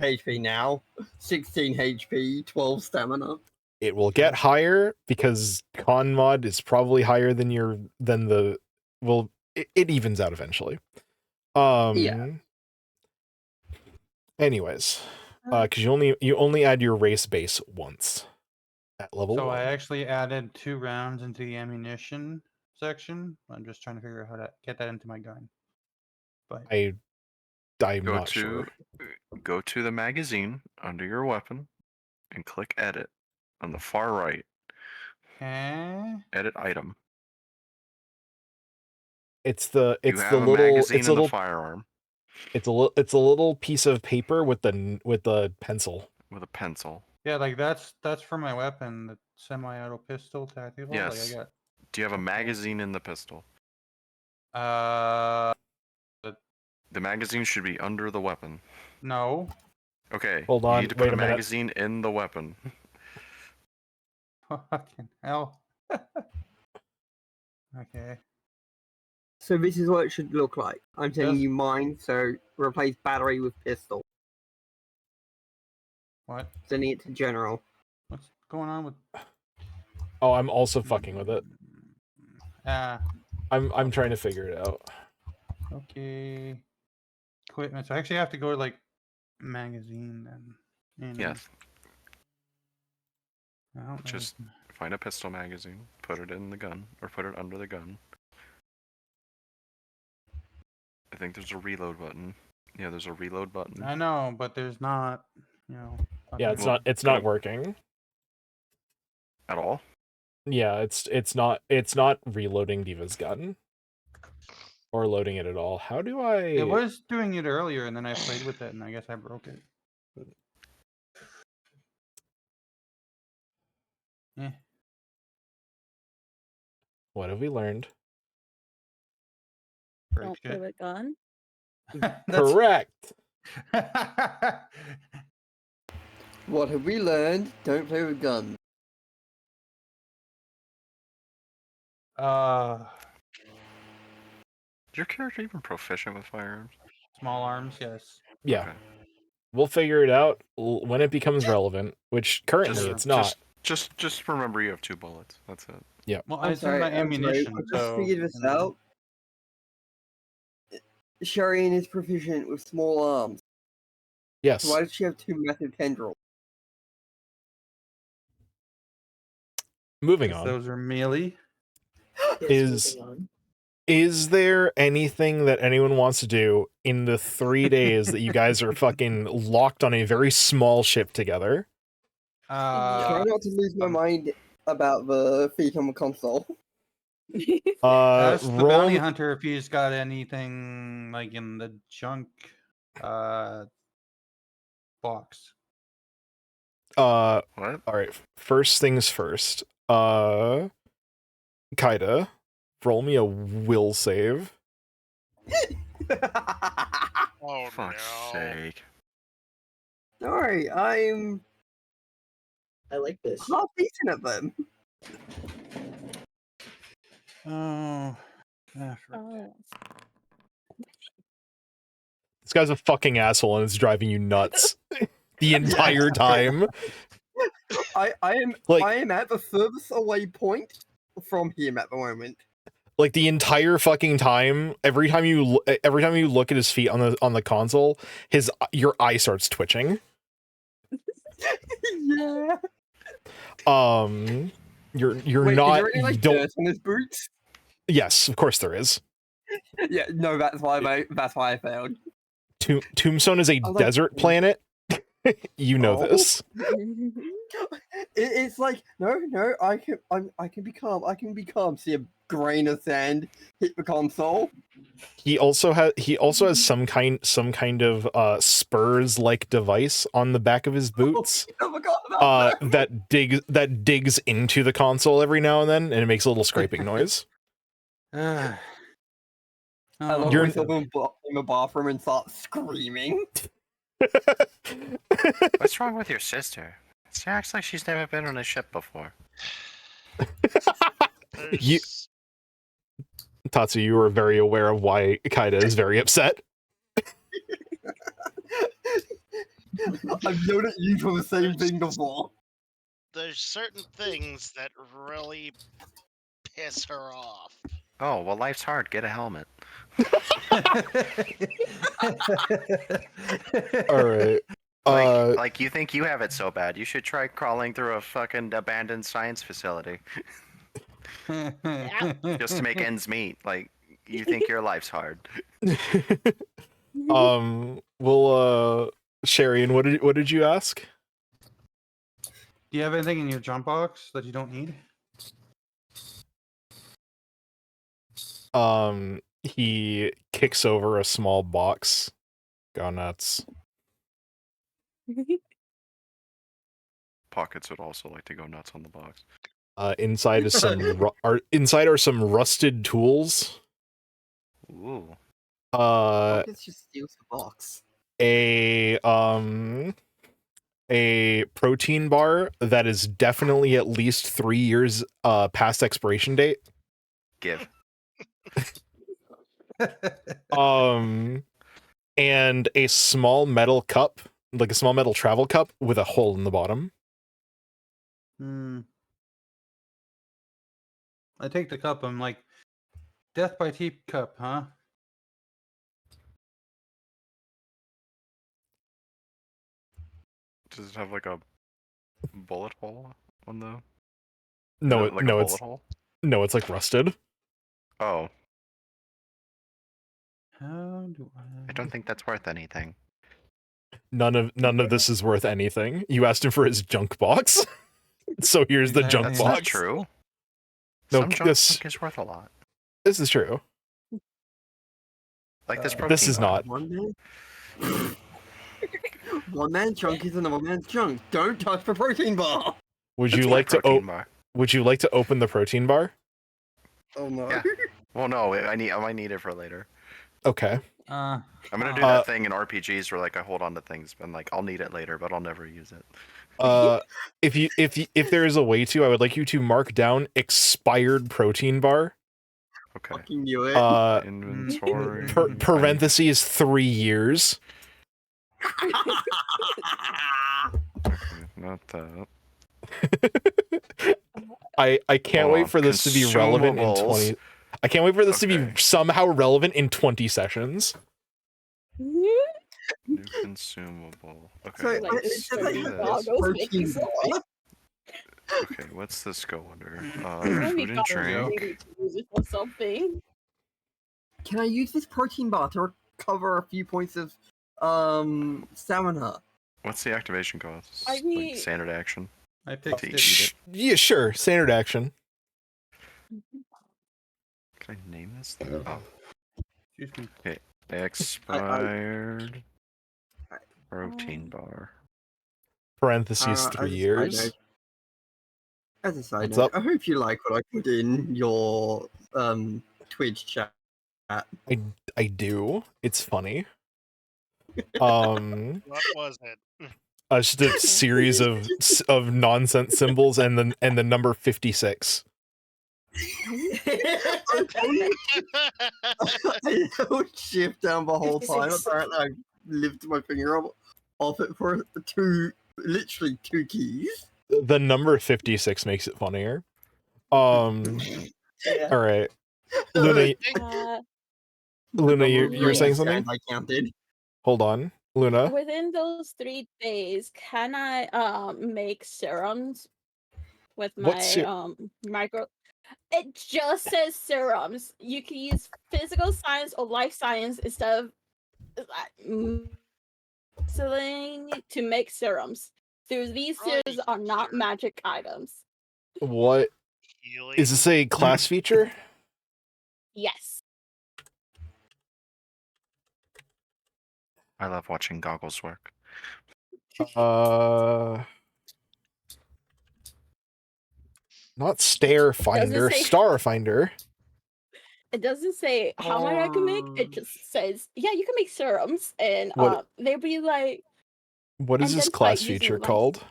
HP now. 16 HP, 12 stamina. It will get higher because con mod is probably higher than it evens out eventually. Yeah. Anyways, because you only add your race base once at level So 1. I actually added 2 rounds into the ammunition section. I'm just trying to figure out how to get that into my gun. But I'm Go not to sure. go to the magazine under your weapon and click edit on the far right. okay. Edit item. It's You the have a little magazine it's and a little the firearm it's a little piece of paper with the pencil. with a pencil. Yeah, like that's for my weapon, the semi-auto pistol tactical. Yes. Like I Do you have a Okay. magazine in the pistol? got The magazine should be under the weapon. no. Okay. Hold You on, need to wait put a a minute. magazine in the weapon. Fucking hell. Okay. So this is what it should look like. I'm telling Yes. you mine, so replace battery with pistol. What? Sending it to general. What's going on with? Oh, I'm also fucking with it. Ah, I'm trying to figure it out. okay. Equipment. So I actually have to go to like magazine then. And Yes. I don't know. Just find a pistol magazine, put it in the gun, or put it under the gun. I think there's a reload button. Yeah, there's a reload button. I know, but there's not. Yeah, fucking- it's not working. At all? Yeah, it's not reloading Diva's gun. Or loading it at all. How do I... It was doing it earlier, and then I played with it, and I guess I broke it. Eh. What have we learned? Break Don't play shit. with gun. Correct. What have we learned? Don't play with guns. Is your character even proficient with firearms? Small arms, yes. Yeah. Okay. We'll figure it out when it becomes relevant, which currently Sure. it's not. Just remember you have 2 bullets. That's it. Yeah. Well, I'm it's in sorry, my I'm sorry, ammunition, I just so figured this out. Sharian is proficient with small arms. Yes. So why does she have 2 massive tendrils? Moving 'cause on. those are melee. Is- Moving on. Is there anything that anyone wants to do in the 3 days that you guys are fucking locked on a very small ship together? Try not to lose my mind about the feat on the console. Ask the bounty Roll... hunter if he's got anything like in the junk box. What? Alright, first things first. Kaida, roll me a will save. Oh Fuck's no. sake. Sorry, I'm I like this. half decent at them. Oh, effort. Oh. This guy's a fucking asshole and it's driving you nuts the entire time. I am Like- I am at the furthest away point from him at the moment. Like the entire fucking time, every time you look at his feet on the console, your eye starts twitching. Yeah. You're Wait, not. is there any like you don't. dirt on his boots? Yes, of course there is. Yeah, no, that's why I failed. Tombstone is a I like- desert planet. You know Oh. this. It's like no, I can be calm. I can be calm. See a grain of sand hit the console. He also has some kind of spurs like device on the back of his boots. I forgot about That digs into the console every now and then, and it makes a little scraping noise. I Oh, lock You're- myself in the bathroom and start screaming. What's wrong with your sister? She acts like she's never been on a ship before. You- There's- Tatsu, you are very aware of why Kaida is very upset. I've yelled at you for the same thing before. there's certain things that really piss her off. Oh, well, life's hard. Get a helmet. All right. Like you think you have it so bad. You should try crawling through a fucking abandoned science facility just to make ends meet. Like, you think your life's hard. Sharian, what did you ask? Do you have anything in your jump box that you don't need? He kicks over a small box. Go nuts. Pockets would also like to go nuts on the box. Inside is inside are some rusted tools. Ooh. Pockets just steals the box. A protein bar that is definitely at least 3 years past expiration date. Give. And a small metal cup like a small metal travel cup with a hole in the bottom. I take the cup. I'm like, death by teacup, huh? Does it have like a bullet hole on the? No, like no, a it's bullet hole. no, it's like rusted. Oh, How do I don't think that's worth anything. None of this is worth anything. You asked him for his junk box, so here's the junk That's Exactly. not box. true. No, Some junk this is worth a lot. this is true. Like this protein This is bar. not. One man's junk is another man's junk. Don't touch the protein bar. Would It's you my like to protein bar. Would you like to open the protein bar? Oh no. Yeah. Well, no, I might need it for later. Okay. I'm gonna do Uh, that thing in RPGs where like I hold on to things and like I'll need it later, but I'll never use it. If there is a way to, I would like you to mark down expired protein bar. Okay. Fucking knew it. Inventory. Parentheses 3 years. Okay, not that. I can't Hold wait on. for this to be relevant in Consumables. 20. I can't wait for this to Okay. be somehow relevant in 20 sessions. New consumable. Okay. So, Like, it says I extreme have goggles this make you protein so bar. Okay, what's this go under? Maybe Food and goggles drink. you need to use it for something. Can I use this protein bar to recover a few points of stamina? What's the activation cost? I mean- Like standard action. I fixed To it. eat it. Yeah, sure. Standard action. Can I name this thing? Oh, Excuse me. expired protein bar. Parentheses As 3 a side years. note- As a side What's note, up? I hope you like what I put in your Twitch chat. I do. It's funny. What was it? Just a series of nonsense symbols and the number 56. I held shift down the whole time. Apparently, I lifted my finger off it for literally two keys. The number 56 makes it funnier. Yeah. All right. Luna, Luna, you were saying something? I counted. Hold on. Luna, Within those 3 days, can I make serums with What my ser- micro? It just says serums. You can use physical science or life science instead of selling to make serums. So these serums are not magic items. what Healing. is this a class feature? Yes. I love watching goggles work. Not Stare Finder, say- Star Finder. It doesn't say how much I can make. It just says, yeah, you can make serums, and What- they'll be like, What is this Identify class using feature life- called?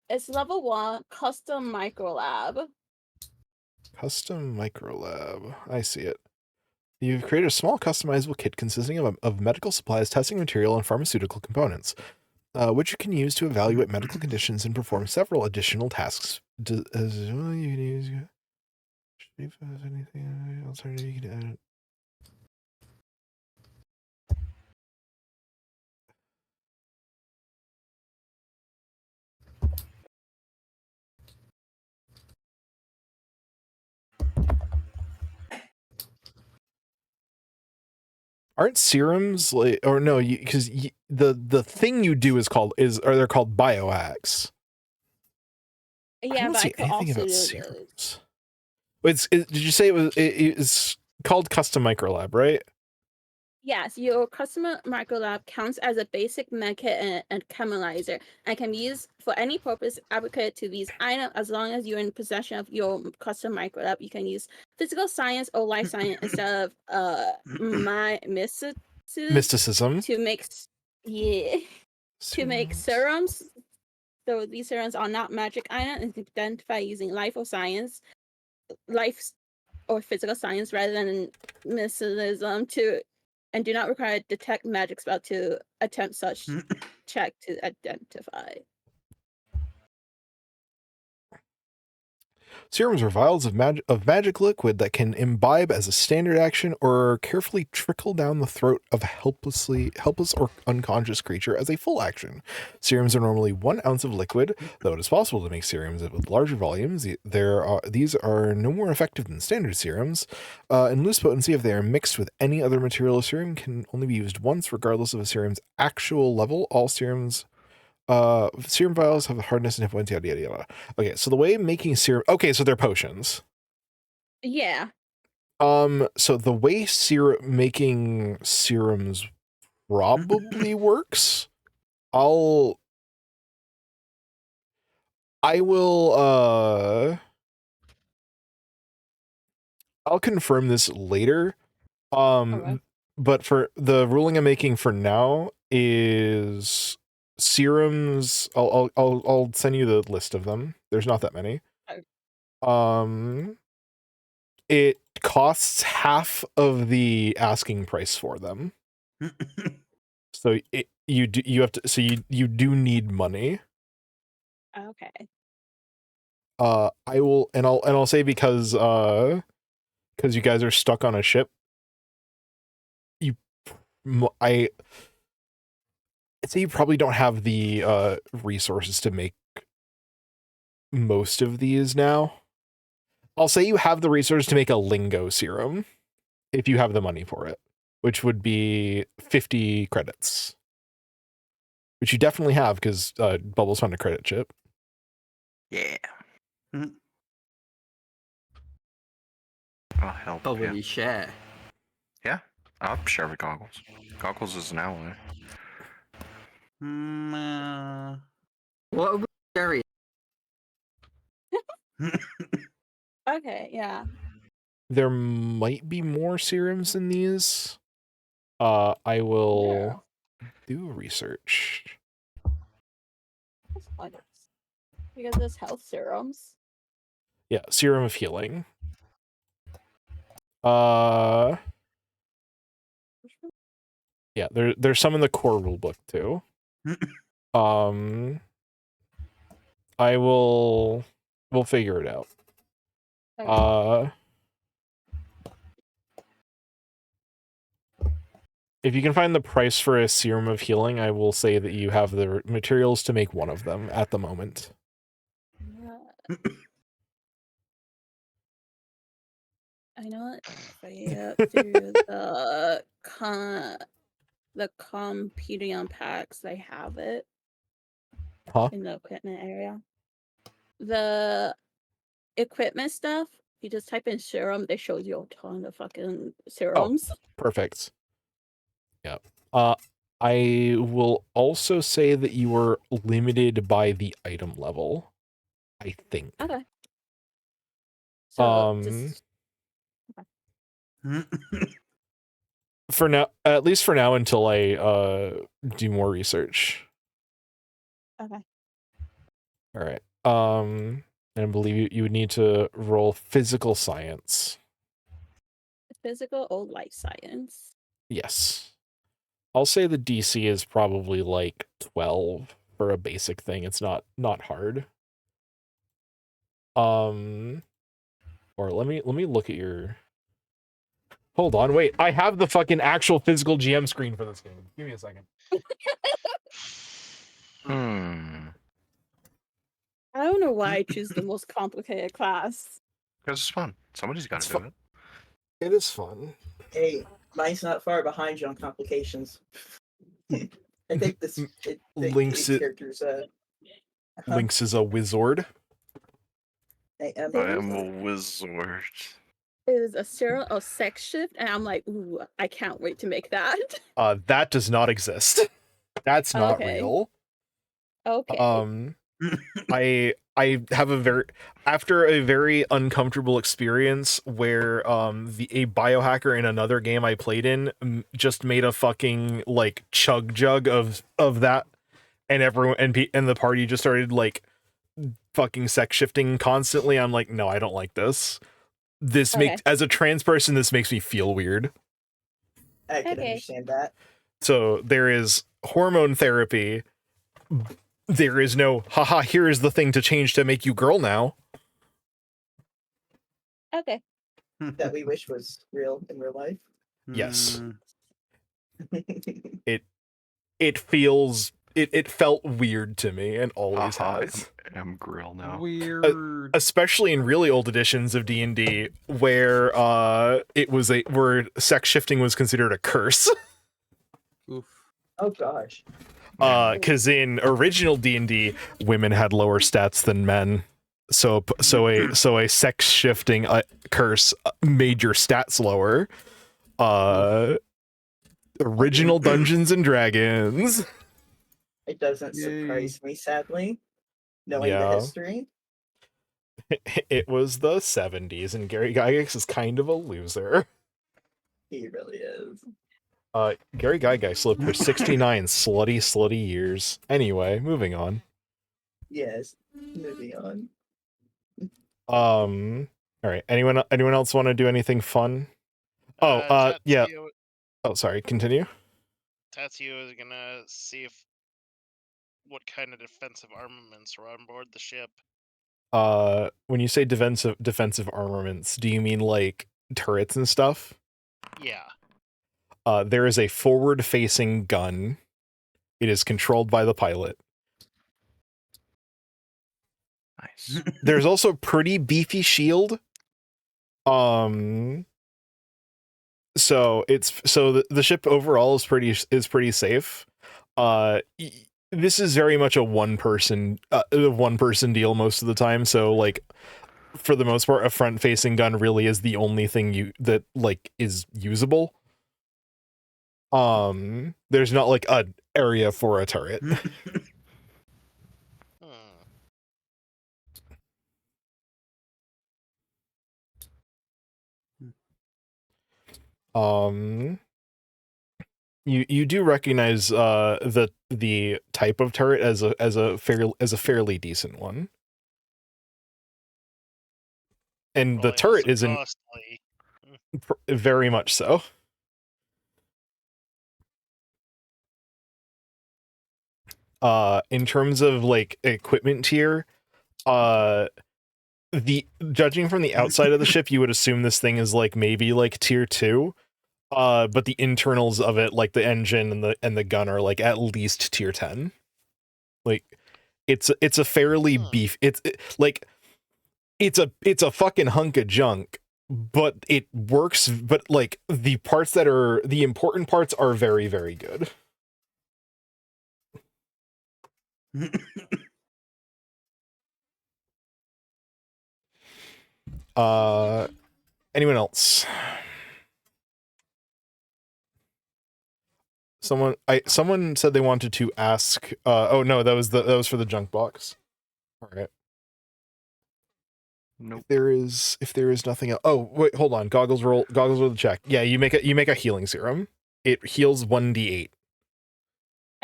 it's level 1 custom micro lab. Custom Microlab. I see it. You've created a small customizable kit consisting of medical supplies, testing material, and pharmaceutical components, which you can use to evaluate medical conditions and perform several additional tasks. You can use anything alternative you can add. Aren't serums like, or no? Because the thing you do they're called biohacks. I Yeah, don't but I see could anything also about do serums. Did you say it's called Custom Microlab, right? Yes, your customer micro lab counts as a basic medkit and chemilizer and can be used for any purpose applicable to these items as long as you're in possession of your custom micro lab. You can use physical science or life science instead of my Mysticism. to make to make serums. So these serums are not magic items and can identify using life or science, life or physical science rather than mysticism to and do not require detect magic spell to attempt such check to identify. Serums are vials of magic liquid that can imbibe as a standard action or carefully trickle down the throat of a helpless or unconscious creature as a full action. Serums are normally 1 ounce of liquid, though it is possible to make serums with larger volumes. These are no more effective than standard serums. In loose potency, if they are mixed with any other material, a serum can only be used once, regardless of a serum's actual level. All serums serum vials have hardness and hit points, yada yada yada. Okay, so the way making serum, okay, so they're potions. Yeah. So the way making serums probably works, I will I'll confirm this later. Okay. But for the ruling I'm making for now is serums. I'll send you the list of them. There's not that many. Okay. It costs half of the asking price for them. So you do need money. Okay. I'll say because you guys are stuck on a ship, I'd say you probably don't have the resources to make most of these now. I'll say you have the resources to make a lingo serum if you have the money for it, which would be 50 credits, which you definitely have because Bubbles found a credit chip. Yeah. Mhm. I'll help. But will Yeah. you share? Yeah. I'll share with Goggles. Goggles is an ally. What are we sharing? Okay, yeah. There might be more serums than these. I will do research. That's fine. Because there's health serums. Yeah, serum of healing. Yeah, there's some in the core rulebook too. We'll figure it out. Okay. If you can find the price for a serum of healing, I will say that you have the materials to make one of them at the moment. I know if I look through the computing packs, they have it. Huh? In the equipment area. The equipment stuff, you just type in serum, they show you a ton of fucking serums. Perfect. Yeah. I will also say that you are limited by the item level, I think. Okay. So just for now, at least for now, until I do more research. okay. All right. And I believe you would need to roll physical science. Physical or life science. Yes. I'll say the DC is probably like 12 for a basic thing. It's not hard. Or let me look at your. Hold on, wait. I have the fucking actual physical GM screen for this game. Give me a second. I don't know why I choose the most complicated class. Because it's fun. Somebody's got to do it. It is fun. Hey, mine's not far behind you on complications. I think Lynx characters. Lynx is a wizard. I am a wizard. It is a serum of sex shift, and I'm like, ooh, I can't wait to make that. That does not exist. That's not real. Okay. I have after a very uncomfortable experience where a biohacker in another game I played in just made a fucking like chug jug of that, and everyone and the party just started like fucking sex shifting constantly. I'm like, no, I don't like this. This makes, as a trans person, this makes me feel weird. I can Okay. understand that. So there is hormone therapy. There is no, haha, here is the thing to change to make you girl now. Okay. That we wish was real in real life. Yes. Mm, It feels, it felt weird to me and always Haha, has. I'm grill now. weird. Especially in really old editions of D&D where where sex shifting was considered a curse. Oof. Oh gosh. Because in original D&D, women had lower stats than men. So a sex shifting curse made your stats lower. Original Dungeons and Dragons. It doesn't Yay. surprise me, sadly, knowing the Yeah. history. It was the 70s, and Gary Gygax is kind of a loser. He really is. Gary Gygax lived for 69 slutty years. Anyway, moving on. Yes. Moving on. All right. Anyone else want to do anything fun? Yeah. Oh, sorry. Continue. Tatsuo is gonna see if what kind of defensive armaments are on board the ship. When you say defensive armaments, do you mean like turrets and stuff? Yeah. There is a forward-facing gun. It is controlled by the pilot. Nice. There's also a pretty beefy shield. So the ship overall is pretty safe. This is very much a one person deal most of the time. So like for the most part, a front facing gun really is the only thing that like is usable. There's not like an area for a turret. You do recognize the type of turret as a fairly decent one. And the Probably turret also isn't costly. very much so. In terms of like equipment tier, judging from the outside of the ship, you would assume this thing is like maybe like tier 2. But the internals of it, like the engine and the gun, are like at least tier 10. Like it's a fairly it's a fucking hunk of junk, but it works. But like the parts that are the important parts are very, very good. Anyone else? Someone said they wanted to ask. Oh no, that was for the junk box. All right. Nope. If there is nothing else. Oh wait, hold on. Goggles roll the check. Yeah, you make a healing serum. It heals 1d8.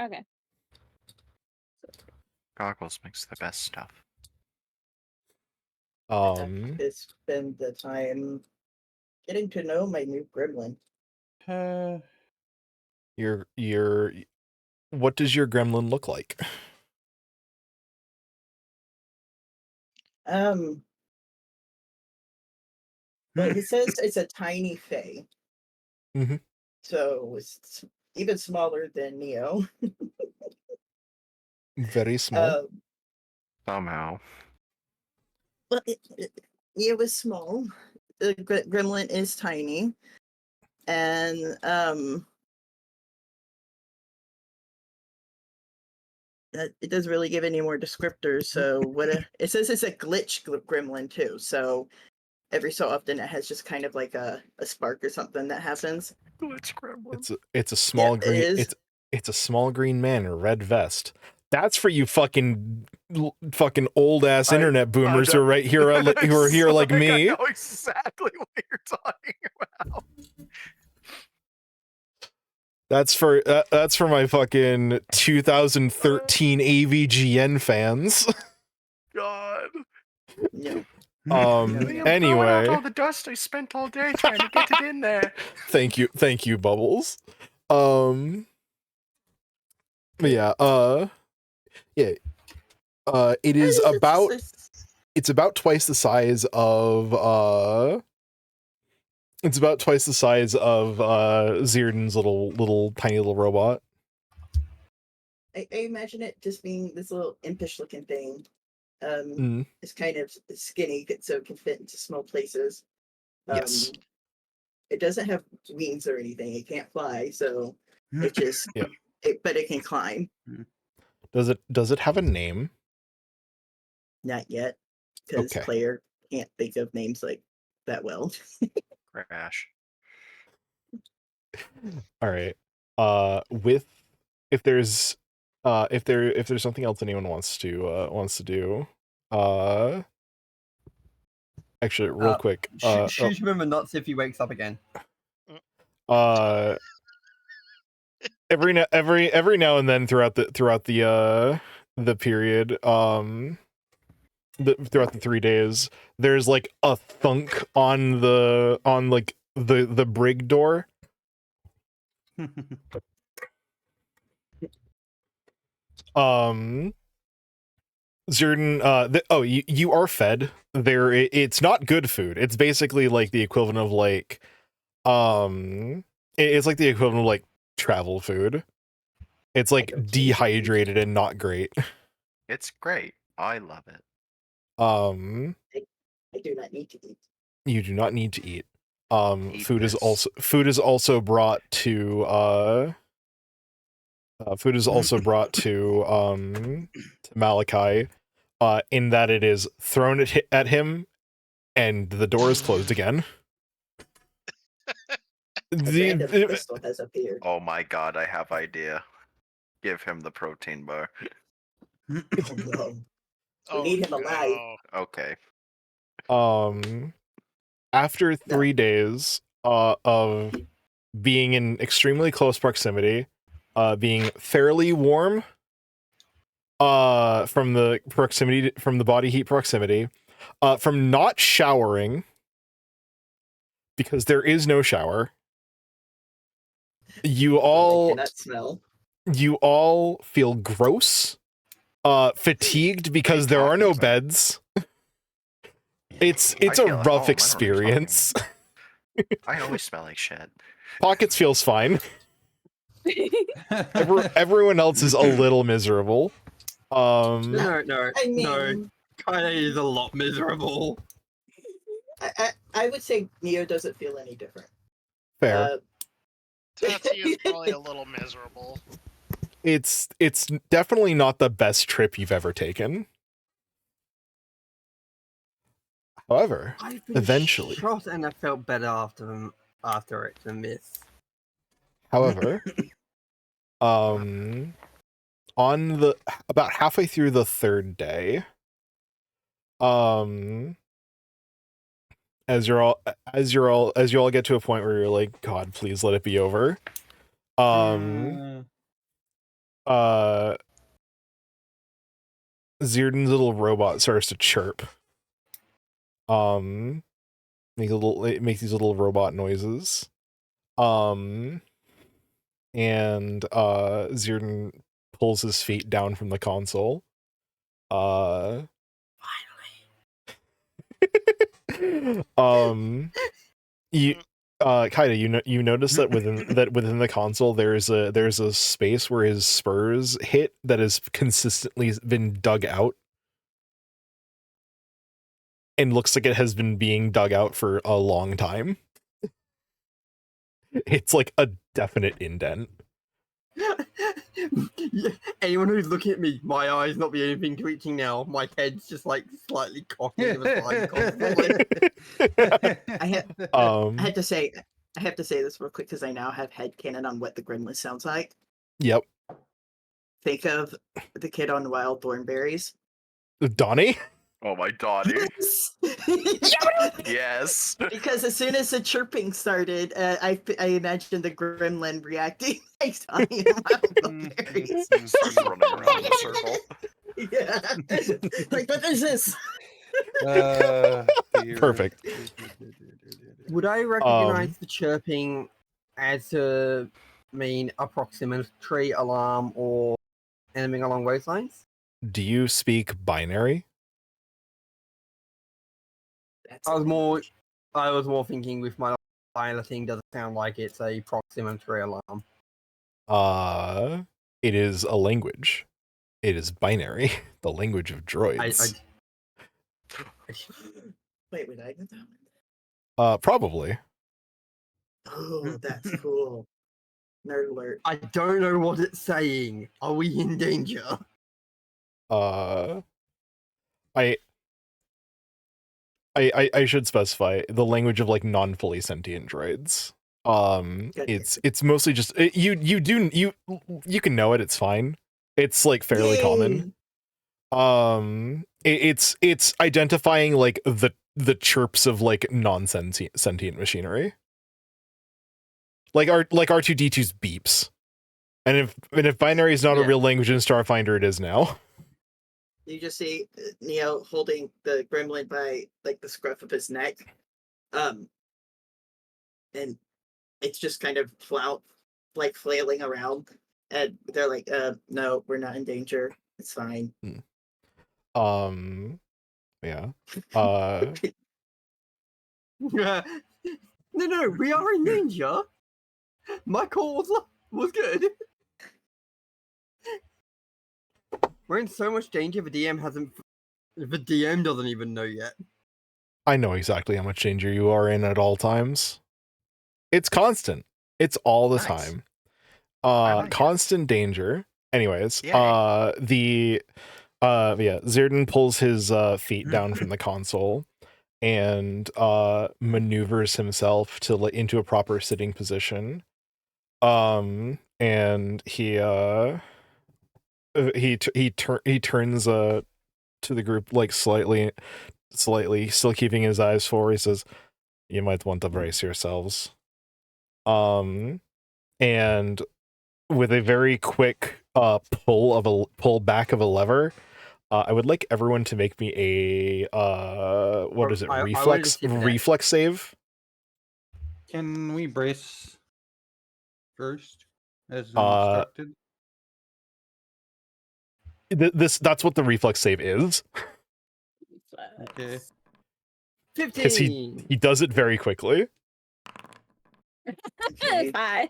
Okay. Goggles makes the best stuff. To spend the time getting to know my new gremlin. Your what does your gremlin look like? Well, he says it's a tiny fae. Mm-hmm. So it's even smaller than Neo. Very small. Somehow. Well, Neo is small. The gremlin is tiny. And it doesn't really give any more descriptors. So it says it's a glitch gremlin too. So every so often it has just kind of like a spark or something that happens. Glitch gremlin. It's a small green. It's a small green man in a red vest. That's for you fucking old ass internet boomers who are right here who are here like me. I know exactly what you're talking about. That's for my fucking 2013 AVGN fans. God. No. Liam, Anyway. throwing out all the dust I spent all day trying to get it in there. Thank you, Bubbles. But yeah, it is about it's about twice the size of Zirdan's little tiny little robot. I imagine it just being this little impish looking thing. Mm. It's kind of skinny, so it can fit into small places. Yes. It doesn't have wings or anything. It can't fly, so it just Yeah. But it can climb. Does it have a name? Not yet, because Okay. player can't think of names like that well. Crash. All right. If there's something else anyone wants to do, actually, real quick, shoot him in the nuts if he wakes up again. every now and then throughout the period, throughout the 3 days, there's like a thunk on the brig door. Zirdan, you are fed there. It's not good food. It's basically like the equivalent of like it's like the equivalent of like travel food. It's like dehydrated and not great. It's great. I love it. I do not need to eat. You do not need to eat. Eat Food this. is also brought to to Malachi, in that it is thrown at him, and the door is closed again. Random crystal has appeared. Oh my god, I have idea. Give him the protein bar. Oh, no. Oh, need him alive. no. Okay. After 3 days of being in extremely close proximity, being fairly warm from the body heat proximity, from not showering because there is no shower, you all cannot smell. You all feel gross, fatigued because there are no beds. It's a feel at rough home, experience. I always smell like shit. Pockets feels fine. Everyone else is a little miserable. No. I mean, Kaine is a lot miserable. I would say Neo doesn't feel any different. Fair. Tatsu is probably a little miserable. It's definitely not the best trip you've ever taken. However, I've been eventually, shot and I felt better after it than this. however, on the about halfway through the 3rd day, as you all get to a point where you're like, God, please let it be over. Zirdan's little robot starts to chirp. It makes these little robot noises. And Zirdan pulls his feet down from the console. Finally. Kaida, you notice that within the console there's a space where his spurs hit that has consistently been dug out. And looks like it has been being dug out for a long time. It's like a definite indent. Anyone who's looking at me, my eyes not be anything twitching now. My head's just like slightly cocking. I have to say this real quick because I now have headcanon on what the gremlin sounds like. Yep. Think of the kid on Wild Thornberries. Donnie? Oh my Donnie. Yes. Yes. Because as soon as the chirping started, I imagined the gremlin reacting like Donnie and Wild Thornberries. Just running around in a circle. Yeah. Like, what is this? Perfect. Would I recognize the chirping as to mean a proximity alarm or anything along those lines? Do you speak binary? That's I a was language. more thinking with my piloting doesn't sound like it's a proximity alarm. It is a language. It is binary, the language of droids. Wait, would I know that one? Probably. Oh, that's cool. Nerd alert. I don't know what it's saying. Are we in danger? I should specify the language of like non-fully sentient droids. It's mostly just you can know it. It's fine. It's like fairly common. It's identifying like the chirps of like non-sentient machinery. Like R2D2's beeps. And if binary is not a real language in Starfinder, it is now. You just see Neo holding the gremlin by like the scruff of his neck. And it's just kind of flailing around. And they're like, no, we're not in danger. It's fine. Yeah. No, we are in danger. My call was good. We're in so much danger. The DM doesn't even know yet. I know exactly how much danger you are in at all times. It's constant. It's all the time. Constant danger. Anyways, Zirdan pulls his feet down from the console and maneuvers himself to into a proper sitting position. And he turns to the group like slightly, still keeping his eyes forward. He says, "You might want to brace yourselves." And with a very quick pull back of a lever, I would like everyone to make me a what is it? Reflex save. Can we brace first, as instructed? That's what the reflex save is. Okay. 15. Because he does it very quickly. Okay. 5.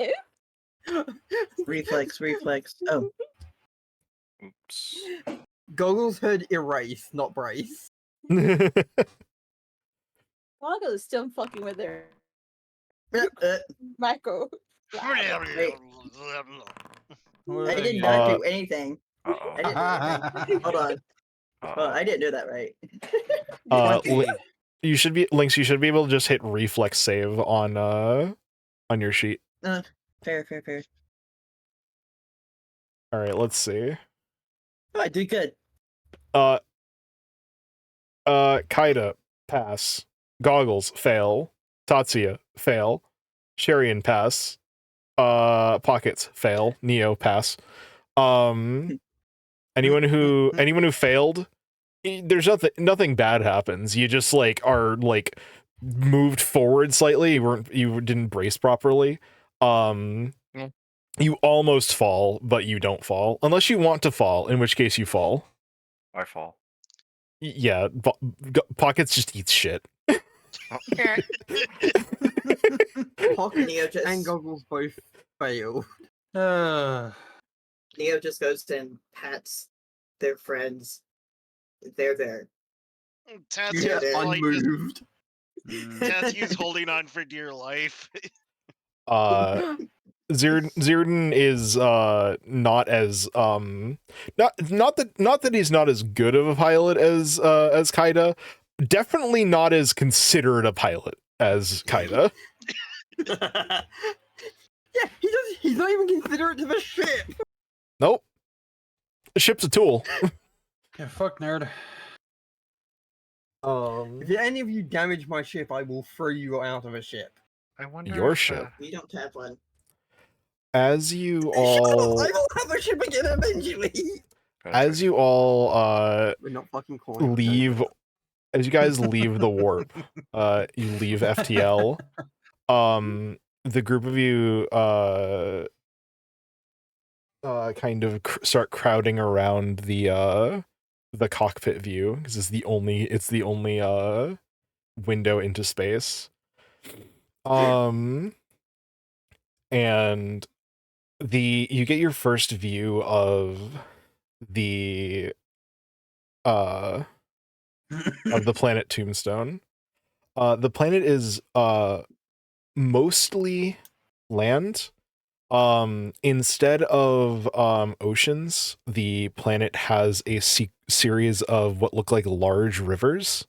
Reflex. Oh. Oops. Goggles heard erase, not brace. Goggle is still fucking with her. Michael. Wait. What I did did get? not do anything. Uh-oh. I didn't do anything. Hold on. Well, I didn't do that right. You should be Lynx. You should be able to just hit reflex save on your sheet. Fair. All right, let's see. Oh, I did good. Kaida, pass. Goggles, fail. Tatsuya, fail. Sharian, pass. Pockets, fail. Neo, pass. Anyone who failed, there's nothing bad happens. You just like are like moved forward slightly. You didn't brace properly. You almost fall, but you don't fall unless you want to fall, in which case you fall. I fall. Yeah, Pockets just eats shit. Pockets and Goggles both fail. Neo just goes and pats their friends. They're there. Tatsu's unmoved. Tatsu's holding on for dear life. Zirdan is not as not that he's not as good of a pilot as Kaida, definitely not as considerate a pilot as Kaida. Yeah, he's not even considerate to the ship. Nope. The ship's a tool. Yeah, fuck nerd. If any of you damage my ship, I will throw you out of a ship. I wonder Your if, ship. We don't have one. As you Shut all up, I will have a ship again eventually. as you all We're not fucking corny. leave as you guys leave the warp, you leave FTL. The group of you kind of start crowding around the cockpit view because it's the only window into space. And you get your first view of the planet Tombstone. The planet is mostly land. Instead of oceans, the planet has a series of what look like large rivers.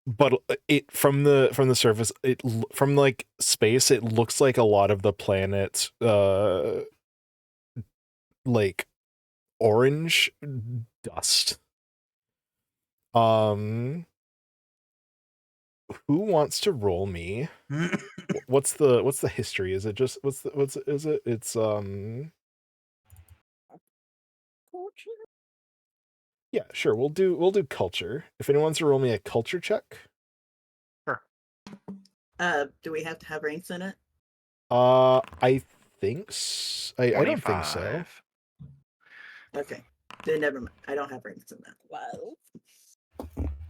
But it from the surface, from like space, it looks like a lot of the planet like orange dust. Who wants to roll me? What's the history? Is it just is it? It's Culture? yeah, sure. We'll do culture. If anyone wants to roll me a culture check. Sure. Do we have to have ranks in it? I think I don't think so. 25. Okay. Then never mind. I don't have ranks in that. Wow.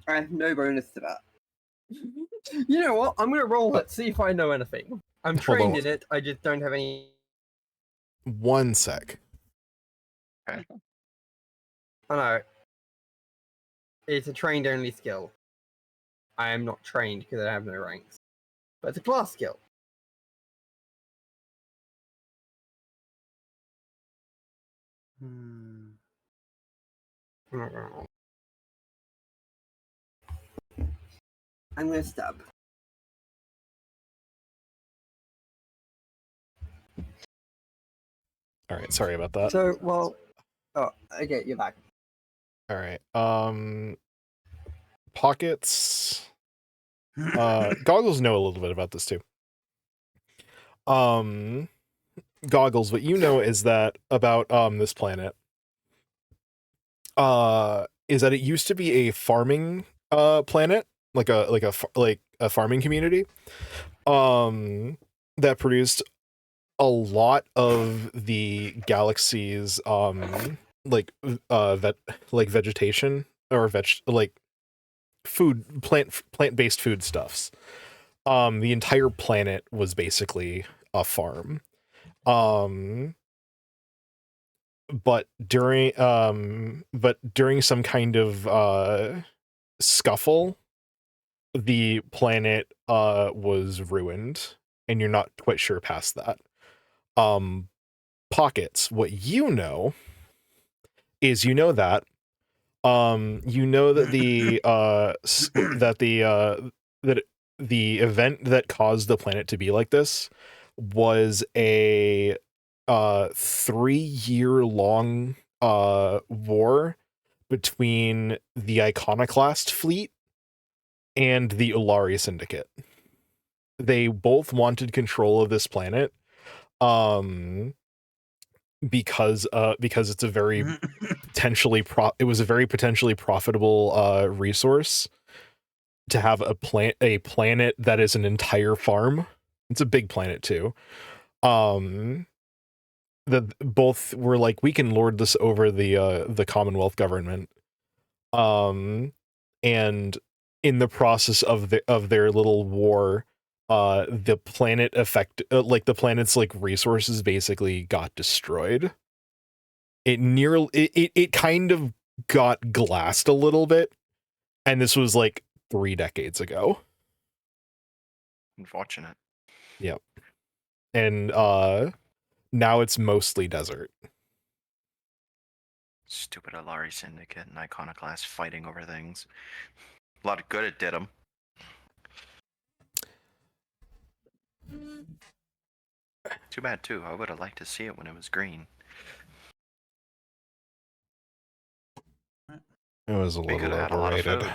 I have no bonus to that. You know what? I'm gonna roll it, see if I know anything. I'm Hold trained on. in it, I just don't have any. 1 sec. I know. It's a trained only skill. I am not trained because I have no ranks. But it's a class skill. Hmm. I'm gonna stab. All right, sorry about that. So, well. Oh, okay, you're back. All right. Pockets. Goggles know a little bit about this too. Goggles, what you know is that about this planet is that it used to be a farming planet, like a farming community that produced a lot of the galaxy's vegetation or food plant-based foodstuffs. The entire planet was basically a farm. But during some kind of scuffle, the planet was ruined, and you're not quite sure past that. Pockets, what you know is that that the event that caused the planet to be like this was a 3-year-long war between the Iconoclast fleet and the Ulari Syndicate. They both wanted control of this planet because it's a very potentially profitable resource to have a planet that is an entire farm. It's a big planet too. That both were like, we can lord this over the Commonwealth government. And in the process of their little war, the planet the planet's like resources basically got destroyed. It kind of got glassed a little bit, and this was like 3 decades ago. Unfortunate. Yep. And now it's mostly desert. Stupid Alari Syndicate and Iconoclast fighting over things. A lot of good it did them. Too bad too. I would have liked to see it when it was green. It was a We little could have had a lot of overrated.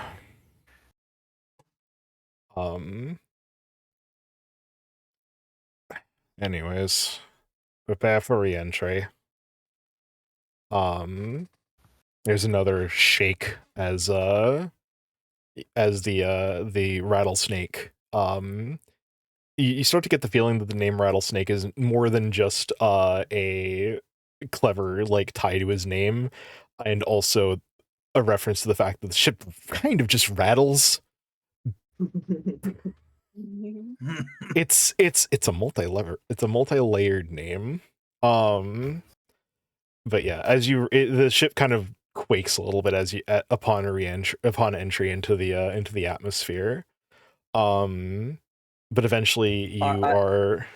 food. Anyways, prepare for re-entry. There's another shake as the rattlesnake. You start to get the feeling that the name Rattlesnake is more than just a clever like tie to his name, and also a reference to the fact that the ship kind of just rattles. It's a multi-layered name. But yeah, as the ship kind of quakes a little bit as you upon entry into the atmosphere. But eventually you are.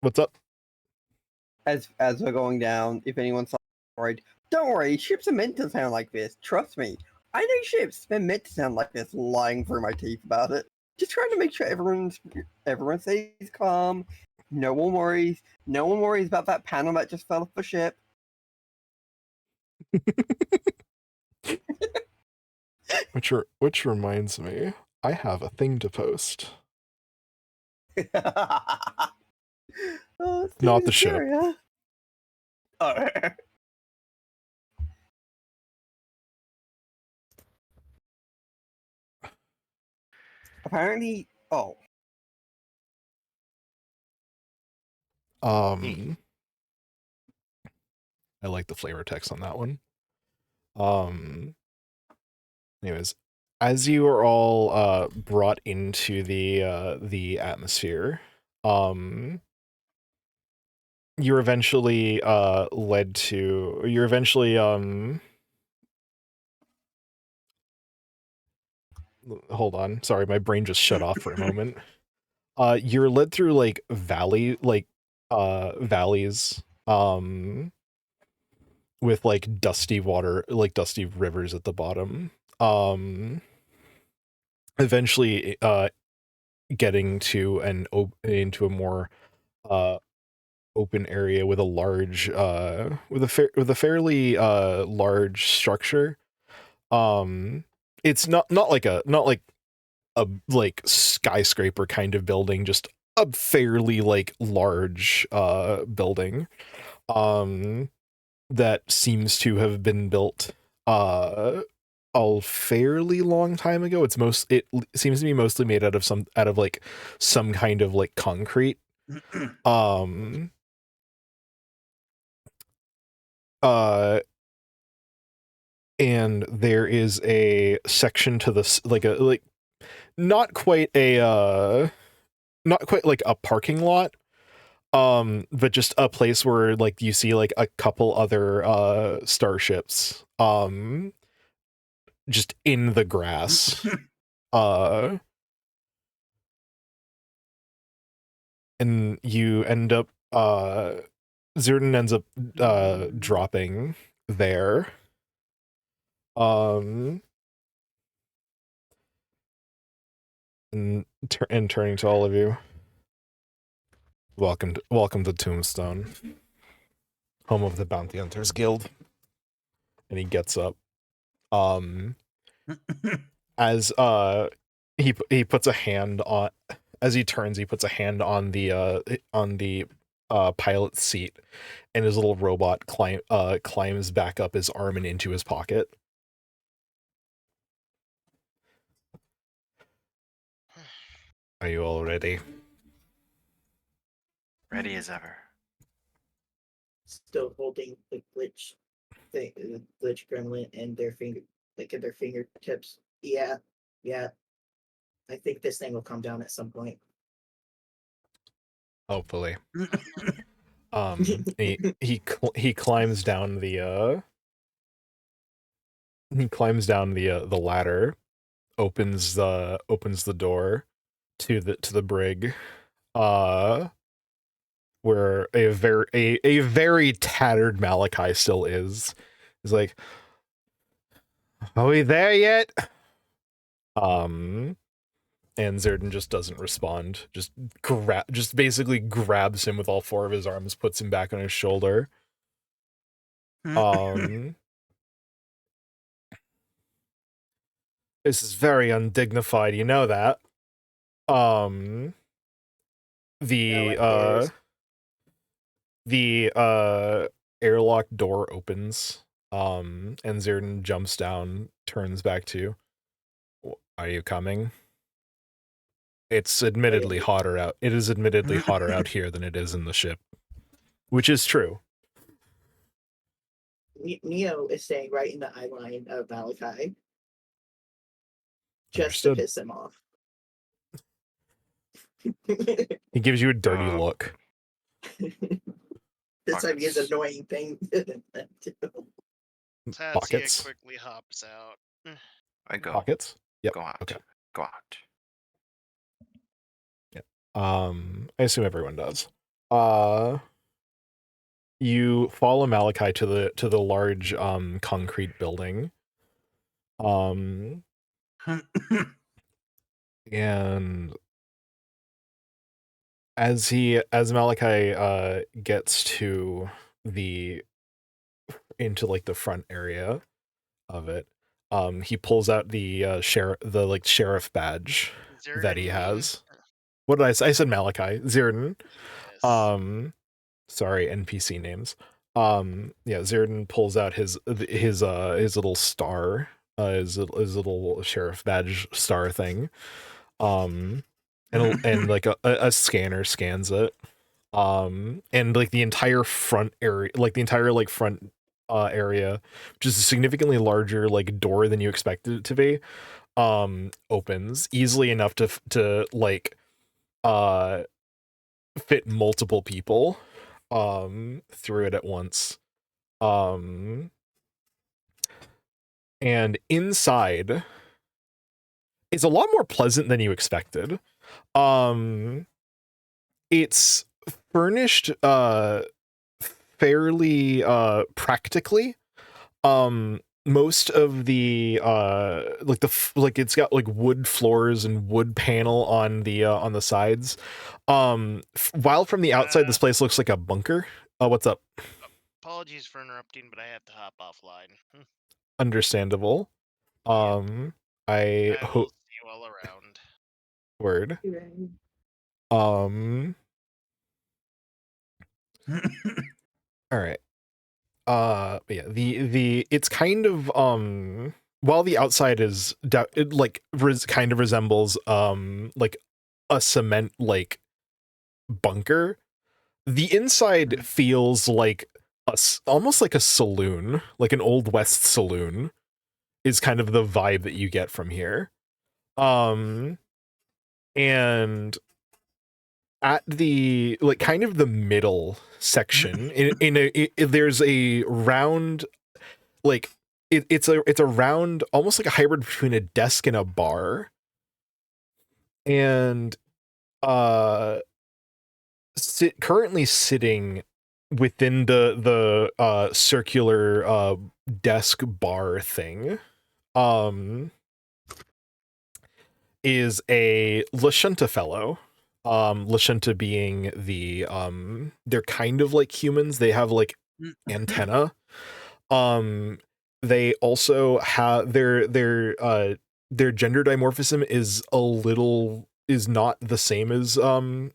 What's up? As we're going down, if anyone's worried, don't worry. Ships are meant to sound like this. Trust me. I know ships. They're meant to sound like this. Lying through my teeth about it. Just trying to make sure everyone stays calm. No one worries. No one worries about that panel that just fell off the ship. Which reminds me, I have a thing to post. Oh, Not the ship. scary, huh? Oh. Apparently, oh. I like the flavor text on that one. Anyways, as you are all brought into the atmosphere, you're eventually hold on, sorry, my brain just shut off for a moment. You're led through like valleys, with like dusty water, like dusty rivers at the bottom. Eventually getting to into a more open area with a large with a fairly large structure. It's not like a like skyscraper kind of building, just a fairly like large building that seems to have been built a fairly long time ago. It seems to be mostly made out of like some kind of like concrete. And there is a section to this like not quite like a parking lot, but just a place where like you see like a couple other starships just in the grass. And you end up Zerden ends up dropping there. And turning to all of you. Welcome to Tombstone, home of the Bounty Hunters Guild. And he gets up. As he puts a hand on, as he turns, he puts a hand on the pilot's seat, and his little robot climbs back up his arm and into his pocket. Are you all ready? Ready as ever. Still holding the glitch thing, the glitch gremlin and their fingertips. Yeah. I think this thing will come down at some point. Hopefully. He climbs down the the ladder, opens the door to the brig, where a very tattered Malachi still is. He's like, "Are we there yet?" And Zerden just doesn't respond. Just basically grabs him with all four of his arms, puts him back on his shoulder. This is very undignified, you know that. The airlock door opens, And Zerden jumps down, turns back to you. Are you coming? It's admittedly hotter out. It is admittedly hotter out here than it is in the ship, which is true. Neo is staying right in the eye line of Malachi, just Understood. to piss him off. He gives you a dirty look. This time he has Pockets. annoying thing. Tatia Pockets. quickly hops out. I go. Pockets. Yep. Go out. Okay. Go out. I assume everyone does. You follow Malachi to the large concrete building. And as Malachi gets to into like the front area of it, he pulls out the sheriff badge that he Zerdan, has. What did I say? I said Malachi. Zerdan. Yes. Sorry, NPC names. Yeah, Zerdan pulls out his little star, his little sheriff badge star thing. And like a scanner scans it. And like the entire front area, like the entire like front area, which is a significantly larger like door than you expected it to be, opens easily enough to like fit multiple people through it at once. And inside is a lot more pleasant than you expected. It's furnished fairly practically. Most of the it's got like wood floors and wood panel on the sides. While from the outside this place looks like a bunker. What's up? Apologies for interrupting, but I have to hop offline. Understandable. I I will hope see you all around. word. All right. Yeah, it's kind of while the outside is it like kind of resembles like a cement like bunker, the inside feels like almost like a saloon, like an old west saloon is kind of the vibe that you get from here. And at the like kind of the middle section there's a round like it's a round, almost like a hybrid between a desk and a bar, and currently sitting within the circular desk bar thing is a Lashunta fellow. Lashunta being the they're kind of like humans. They have like antenna. They also have their gender dimorphism is not the same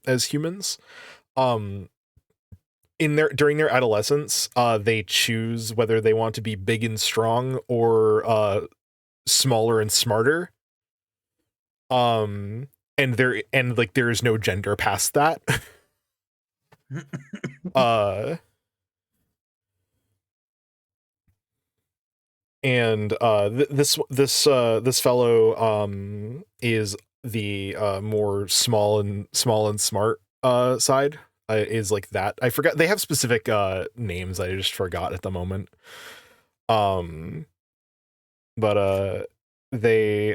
as humans. During their adolescence, they choose whether they want to be big and strong or smaller and smarter. And there is no gender past that. And this fellow is the more small and smart side. Is like that. I forgot, they have specific names I just forgot at the moment. But they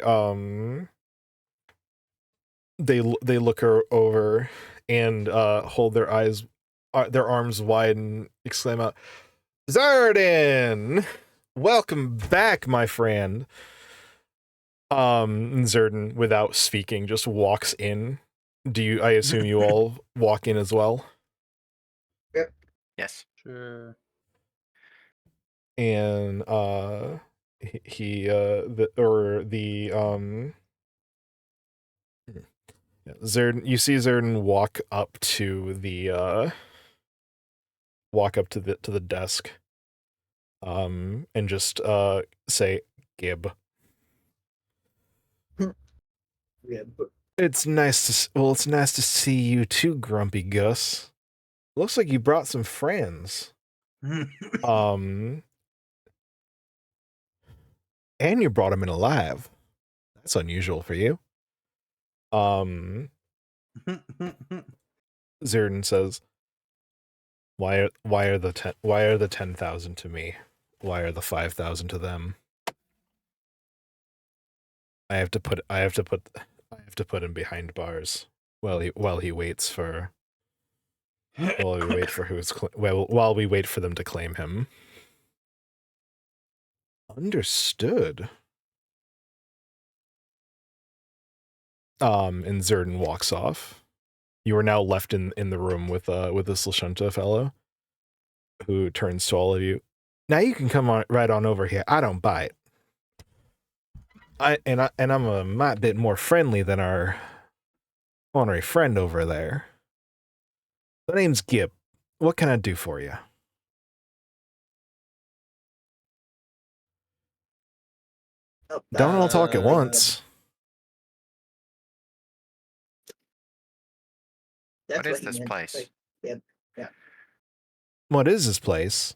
look her over and hold their arms wide and exclaim out, "Zerdan! Welcome back, my friend." Zerdan, without speaking, just walks in. I assume you all walk in as well? Yep. Yes. Sure. And Zerdan, you see Zerdan walk up to the desk. and just say Gib. Yeah, It's nice to see you too, Grumpy Gus. Looks like you brought some friends. And you brought them in alive. That's unusual for you. Zerdan says, why are the 10,000 to me? Why are the 5,000 to them? I have to put him behind bars while we wait for while we wait for them to claim him. Understood. And Zerdan walks off. You are now left in the room with this Lashunta fellow, who turns to all of you. Now you can come on right on over here. I don't bite. I'm a might bit more friendly than our honorary friend over there. The name's Gib. What can I do for you? Oh, Don't all talk at once. That's What is he this meant. place? Like, yeah. What is this place?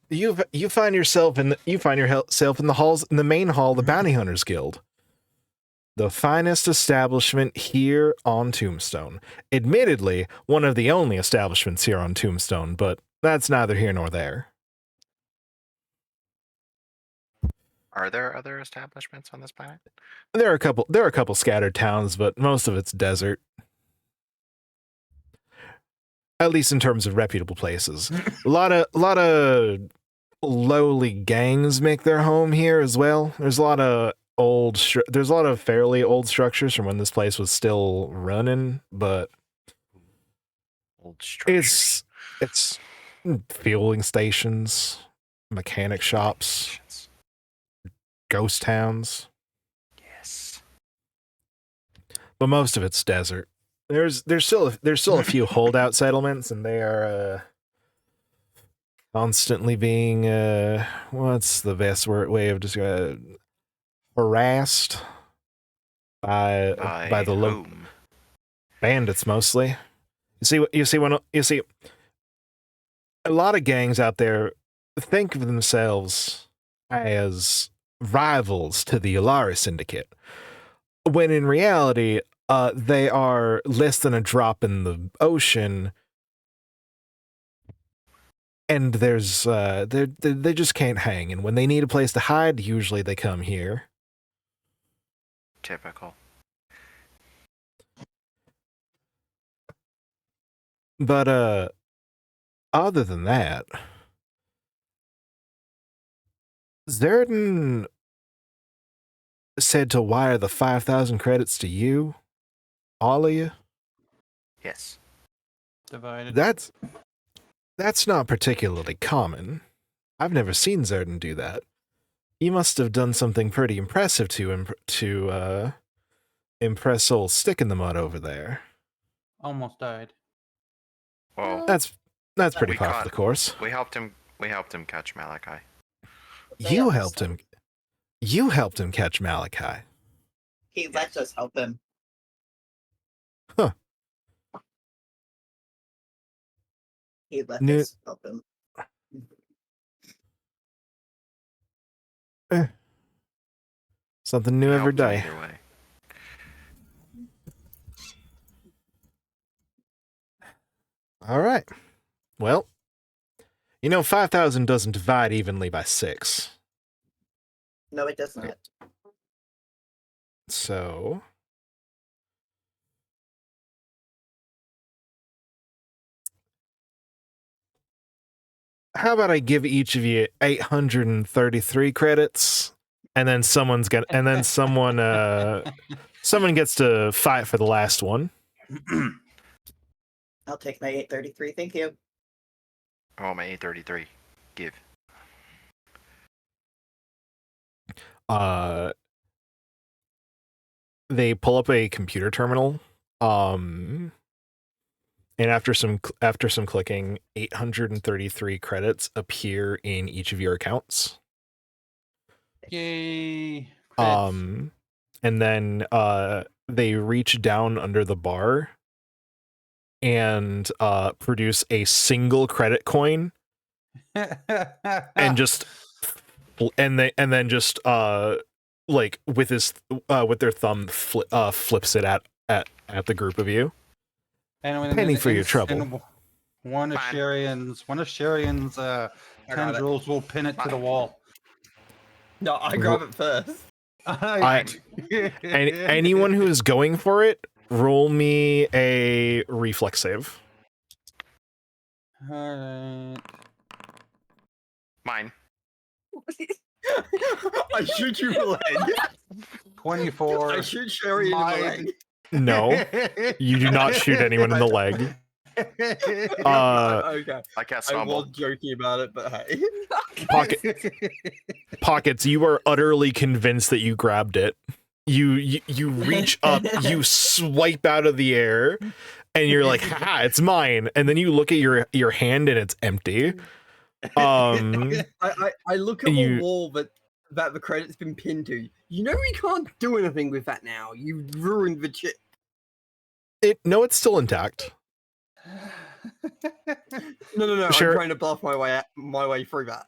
You find yourself in the halls in the main hall of the Bounty Hunters Guild. The finest establishment here on Tombstone. Admittedly, one of the only establishments here on Tombstone, but that's neither here nor there. Are there other establishments on this planet? There are a couple scattered towns, but most of it's desert. At least in terms of reputable places. A lot of lowly gangs make their home here as well. There's a lot of fairly old structures from when this place was still running, but Old structures. it's fueling stations, mechanic shops, ghost towns. Yes. But most of it's desert. There's still a few holdout settlements, and they are constantly being what's the best way of describing harassed by the local bandits mostly. You see a lot of gangs out there think of themselves as rivals to the Alari Syndicate, when in reality they are less than a drop in the ocean, and there's they just can't hang, and when they need a place to hide, usually they come here. Typical. But other than that, Zerdan said to wire the 5,000 credits to you, all of you. Yes. Divided. That's not particularly common. I've never seen Zerdan do that. You must have done something pretty impressive to impress old Stick in the Mud over there. Almost died. Well, That's pretty par for the course. We helped him catch Malachi. You helped him. You helped him catch Malachi. He let us help him. Huh. He let us help him. Something new every day. Either way. All right. Well, 5,000 doesn't divide evenly by 6. No, it does not. So, how about I give each of you 833 credits, and then someone gets to fight for the last one. I'll take my 833. Thank you. I want my 833. Give. They pull up a computer terminal, and And after some clicking, 833 credits appear in each of your accounts. Yay! Crits. And then they reach down under the bar and produce a single credit coin and just then just like with their thumb flips it at the group of you. And Penny for your trouble. and one of Fine. Sharian's tendrils will pin it to the wall. No, I grab it first. Anyone who is going for it, roll me a reflex save. Alright. Mine. I shoot you in the leg. 24. I shoot Sherry in the leg. No, you do not shoot anyone in the leg. Okay. I cast I Stumble. was joking about it, but hey. Pockets, you are utterly convinced that you grabbed it. You reach up, you swipe out of the air, and you're like, "Ha, it's mine." And then you look at your hand and it's empty. I look at the wall that the credit's been pinned to. You know we can't do anything with that now. You ruined the chip. No, it's still intact. No. Sure. I'm trying to bluff my way through that.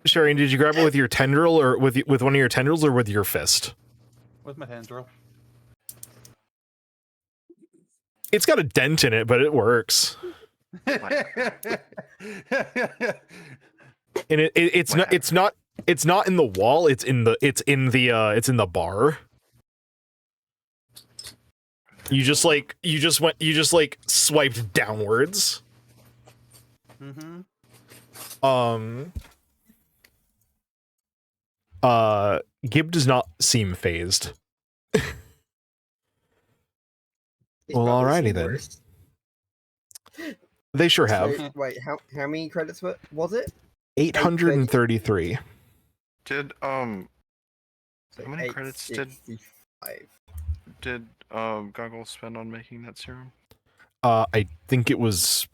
Sharian, did you grab it with your tendril or with one of your tendrils or with your fist? With my tendril. It's got a dent in it, but it works. And it's not in the wall. It's in the bar. You just swiped downwards. Mm-hmm. Gib does not seem phased. He's Well, probably alrighty seen then. worse. They sure have. So, wait, how many credits was it? 833. Did So how many credits did 865. Goggle spend on making that serum? I think it was.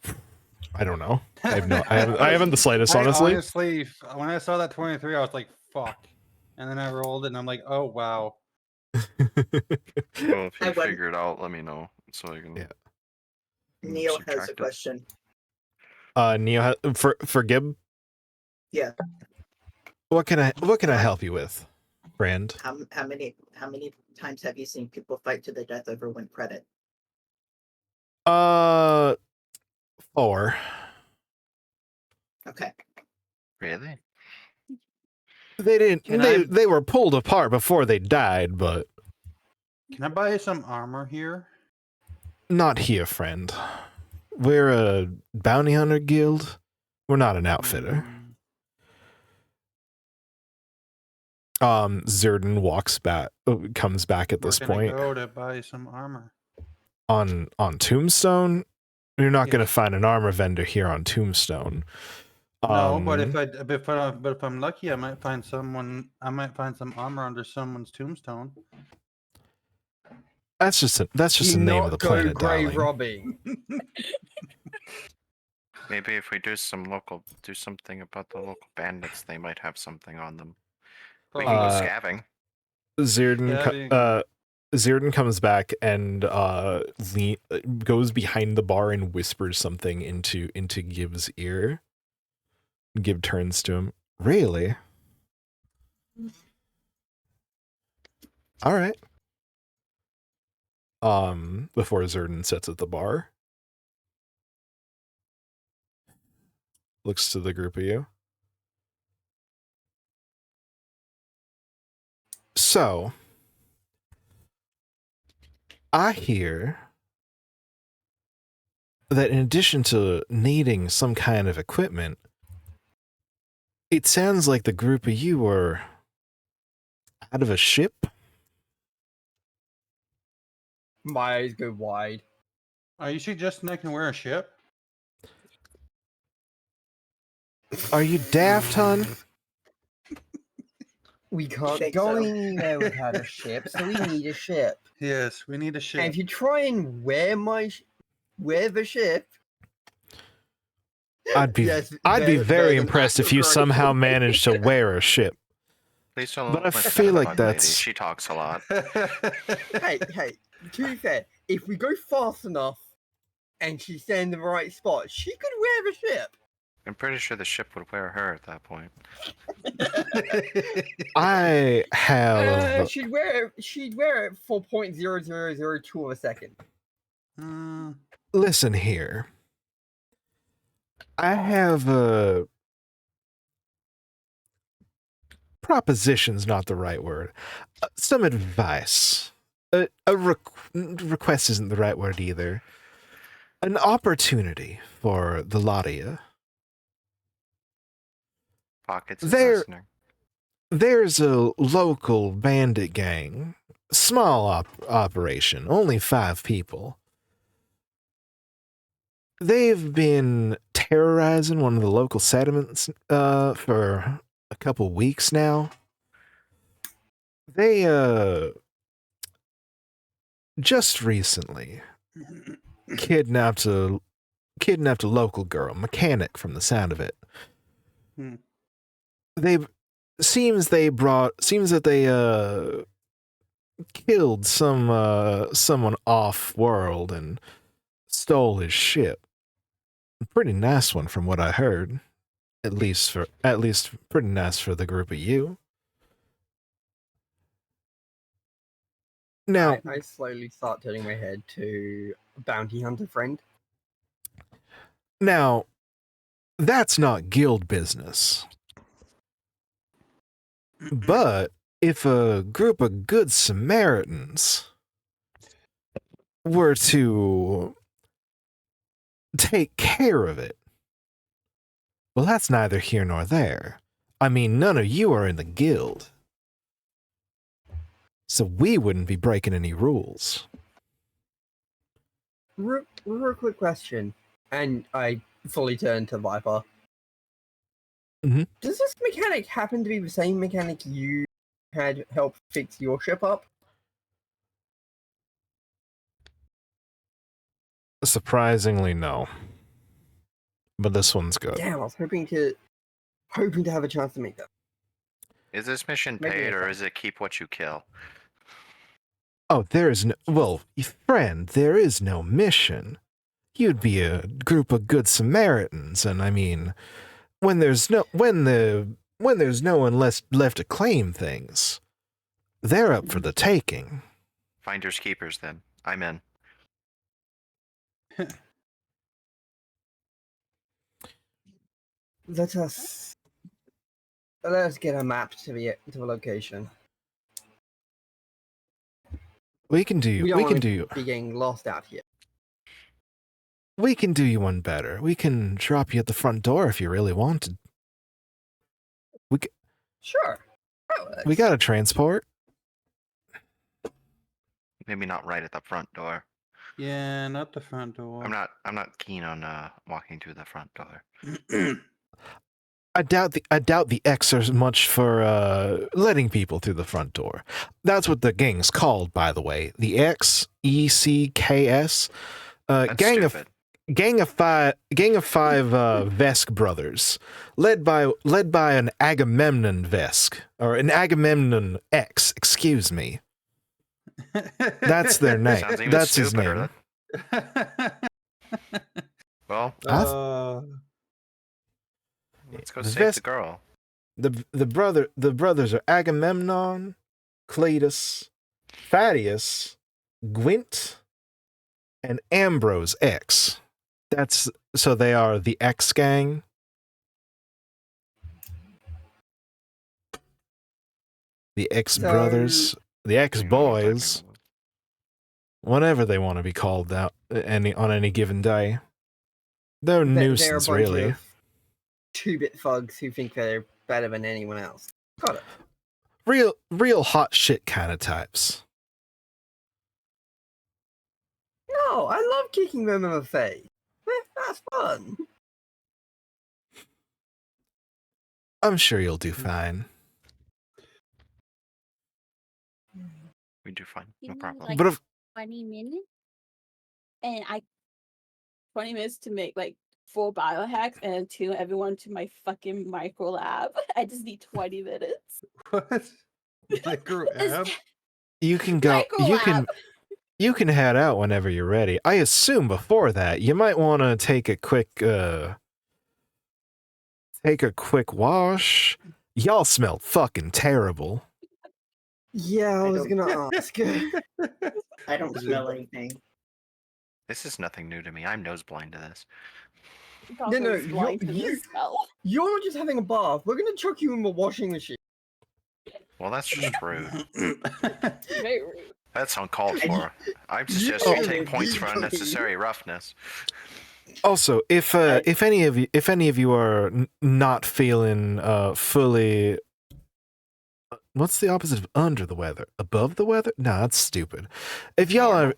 I don't know. I haven't the slightest, honestly. Honestly, when I saw that 23, I was like, "Fuck," and then I rolled it, and I'm like, "Oh wow." Well, if I you went- figure it out, let me know so I can. Yeah. Neo has a subtract it. question. Neo, for Gib. Yeah. What can I help you with, friend? How many times have you seen people fight to the death over one credit? 4. Okay. Really? They didn't. Can I- They were pulled apart before they died, but Can I buy some armor here? not here, friend. We're a bounty hunter guild. We're not an outfitter. Zerdan comes back at this Where can I point. go to buy some armor? On Tombstone, you're not going Yeah. to find an armor vendor here on Tombstone. No, but if I'm lucky, I might find some armor under someone's tombstone. That's just the name of the planet, grave darling. robbing. Maybe if we do something about the local bandits, they might have something on them. We can go scavenging. Zerdan comes back and goes behind the bar and whispers something into Gib's ear. Gib turns to him. Really? All right. Before Zerdan sits at the bar, looks to the group of you. So, I hear that in addition to needing some kind of equipment, it sounds like the group of you are out of a ship. My eyes go wide. Are you suggesting I can wear a ship? Are you daft, hun? We can't Think go so. anywhere without a ship, so we need a ship. Yes, we need a And ship. if you try and wear my wear the ship. I'd be Yes, very there's an impressed if you active somehow correction. managed to wear a ship. Please don't But I listen feel to the like bug lady. that's- She talks a lot. Hey, to be fair, if we go fast enough and she stands in the right spot, she could wear the ship. I'm pretty sure the ship would wear her at that point. I have She'd wear it for 0.0002 of a second. listen here. I have proposition's not the right word. Some advice. Request isn't the right word either. An opportunity for the lot of you. Pockets is There- listening. There's a local bandit gang. Small operation, only 5 people. They've been terrorizing one of the local settlements for a couple weeks now. They just recently kidnapped a local girl, mechanic from the sound of it. Seems that they killed someone off world and stole his ship. A pretty nice one from what I heard. At least pretty nice for the group of you. Now, I slowly start turning my head to bounty hunter friend. Now, that's not guild business. But if a group of good Samaritans were to take care of it, well, that's neither here nor there. I mean, none of you are in the guild. So we wouldn't be breaking any rules. Real quick question, and I fully turn to Viper. Mhm. Does this mechanic happen to be the same mechanic you had helped fix your ship up? Surprisingly, no. But this one's good. Damn, I was hoping to have a chance to make that. Is this mission Maybe paid next or time. is it keep what you kill? Oh, there is no... Well, friend, there is no mission. You'd be a group of good Samaritans, and I mean, when there's no one left to claim things, they're up for the taking. Finders keepers then. I'm in. Let us get a map to the location. We can do We you be getting lost out here. we can do you one better. We can drop you at the front door if you really wanted. Sure. That works. We got a transport. Maybe not right at the front door. Yeah, not the front door. I'm not keen on walking through the front door. I doubt the Ecks are much for letting people through the front door. That's what the gang's called, by the way. The Ecks, ECKS. That's stupid. Gang of five Vesk brothers, led by an Agamemnon Vesk, or an Agamemnon Ecks, excuse me. That's their name. Sounds even That's his stupider. name. Well, let's go The save the Vesk- girl. The brothers are Agamemnon, Cletus, Thaddeus, Gwent, and Ambrose Ecks. So they are the Ecks gang. The Ecks brothers, the Ecks I don't know what that boys, means. whatever they want to be called out on any given day. They're a They're a nuisance, bunch really. of 2-bit thugs who think they're better than anyone else. Got it. Real hot shit kind of types. No, I love kicking them in the face. That's fun. I'm sure you'll do fine. We do fine. No Give me, problem. like, But if 20 minutes, and I 20 minutes to make like 4 biohacks and then tune everyone to my fucking micro lab. I just need 20 minutes. What? Micro app? You can go. You can head out whenever you're ready. I assume before that you might want to take a quick wash. Y'all smell fucking terrible. Yeah, I I was don't- gonna ask. I don't smell anything. This is nothing new to me. I'm nose blind to this. No, Is blind to you- the smell. You're just having a bath. We're gonna chuck you in the washing machine. Well, that's just rude. Very rude. That's uncalled for. I You suggest you are take points for legally- unnecessary roughness. Also, if any of you are not feeling fully, what's the opposite of under the weather? Above the weather? Nah, that's stupid. If y'all are,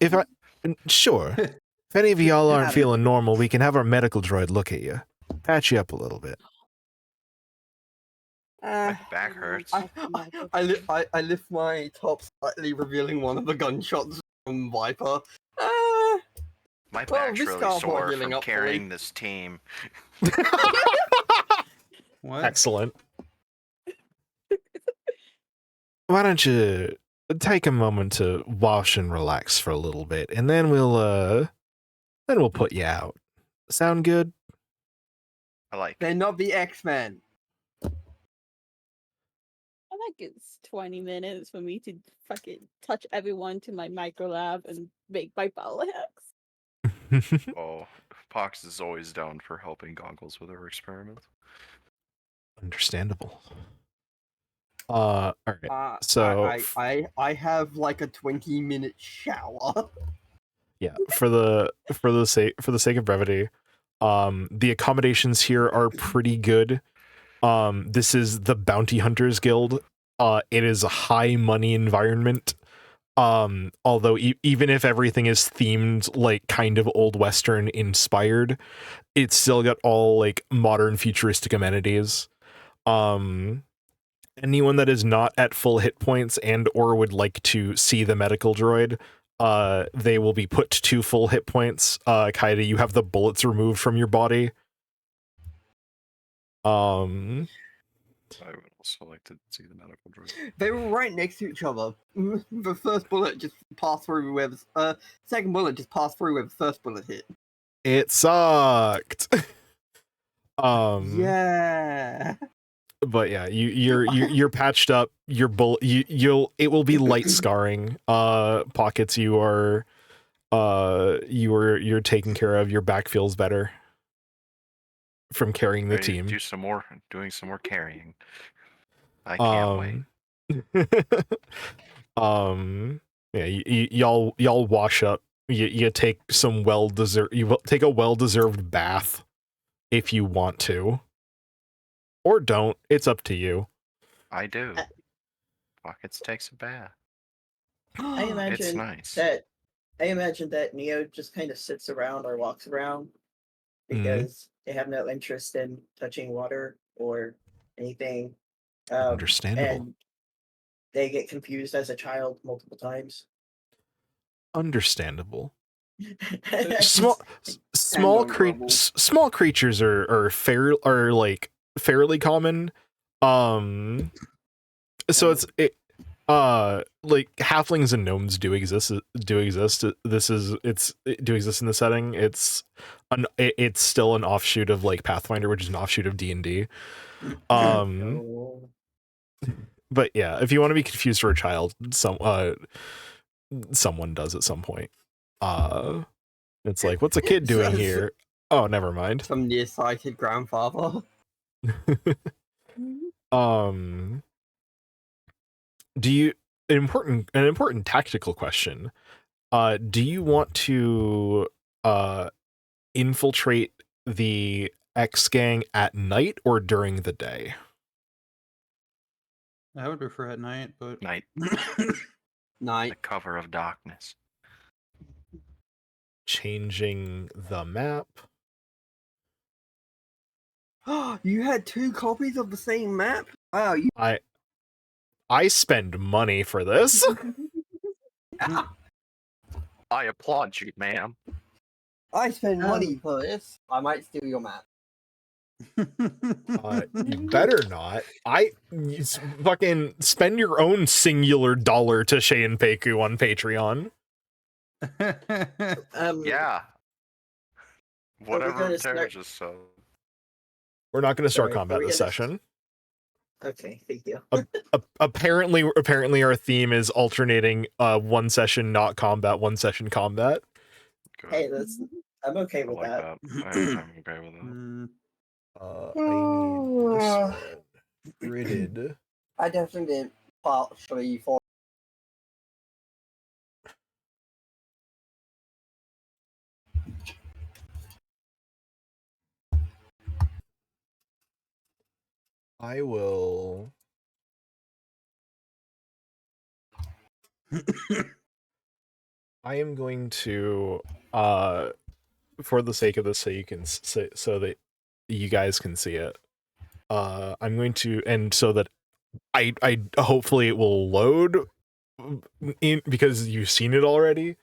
sure. If any of y'all aren't feeling normal, we can have our medical droid look at you, patch you up a little bit. My back hurts. I lift my top slightly, revealing one of the gunshots from Viper. My Well, back's this really car's not sore healing from up fully. carrying this team. What? Excellent. Why don't you take a moment to wash and relax for a little bit, and then we'll put you out. Sound good? I like They're it. not the X-Men. I like it's 20 minutes for me to fucking touch everyone to my micro lab and make my biohacks. Oh, Pox is always down for helping Goggles with her experiments. Understandable. All right. So I have like a 20-minute shower. yeah, for the sake of brevity, the accommodations here are pretty good. This is the Bounty Hunters Guild. It is a high money environment. Although even if everything is themed like kind of old western inspired, it's still got all like modern futuristic amenities. Anyone that is not at full hit points and or would like to see the medical droid, they will be put to full hit points. Kaida, you have the bullets removed from your body. I would also like to see the medical droid. They were right next to each other. The first bullet just passed through where the second bullet just passed through where the first bullet hit. It sucked. Yeah. But yeah, you're patched up. Your bullet, it will be light scarring. Pockets, you're taken care of. Your back feels better from carrying the Ready to team. doing some more carrying. I can't wait. Yeah, y'all wash up. You take some take a well-deserved bath if you want to, or don't. It's up to you. I do. Pockets takes a bath. I It's imagine nice. that Neo just kind of sits around or walks around because they have no interest in touching water or anything. Understandable. And they get confused as a child multiple times. Understandable. Small. Small creatures are fairly common. So like halflings and gnomes do exist. Do exist in the setting. It's still an offshoot of like Pathfinder, which is an offshoot of D&D. But yeah, if you want to be confused for a child, someone does at some point. It's like, what's a kid doing here? Oh, never mind. Some nearsighted grandfather. Do you an important tactical question? Do you want to infiltrate the Ecks gang at night or during the day? I would prefer at night, but Night. Night. The cover of darkness. Changing the map. You had 2 copies of the same map? Wow, you I spend money for this. I applaud you, ma'am. I spend money for this. I might steal your map. You better not. Fucking spend your own singular dollar to Shane Peku on Patreon. Yeah. Whatever gonna Tara start- just said. We're not going to start Sorry, are combat we this gonna- session. Okay, thank you. Apparently our theme is alternating one session not combat, one session combat. Good. Hey, I'm okay I with like that. that. I'm okay with that. Mm, I need this one gridded. I definitely didn't partially for. I will. I am going to, for the sake of this, so you can so that you guys can see it. I'm going to, and so that I hopefully it will load in because you've seen it already.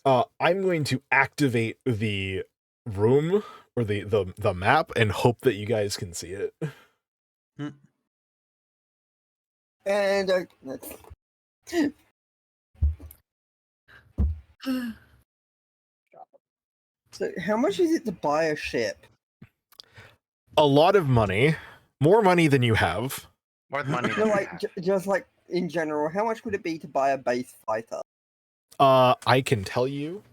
I'm going to activate the room or the map and hope that you guys can see it. And so, how much is it to buy a ship? A lot of money, more money than you have. More money No, than you like have. just like in general, how much would it be to buy a base fighter? I can tell you.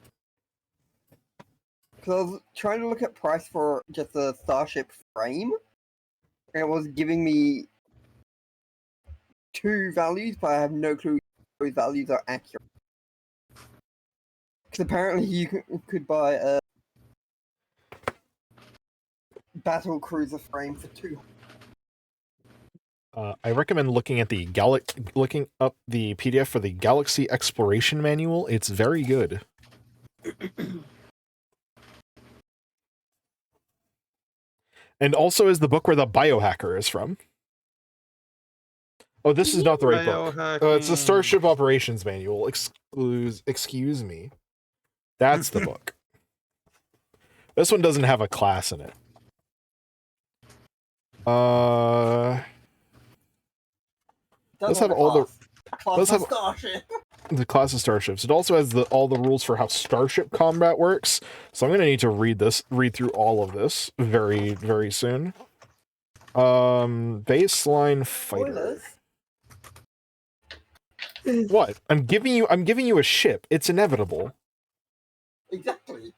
Because I was trying to look at price for just a starship frame, and it was giving me two values, but I have no clue if those values are accurate. Because apparently you could buy a battle cruiser frame for two. I recommend looking at looking up the PDF for the Galaxy Exploration Manual. It's very good. And also is the book where the biohacker is from. Oh, this is not the right book. It's the Starship Operations Manual. Excuse me. That's the book. This one doesn't have a class in it. Let's have all let's have starship. the class of starships. It also has all the rules for how starship combat works. So I'm gonna need to read through all of this very, very soon. Baseline fighter. What? I'm giving you a ship. It's inevitable. Exactly.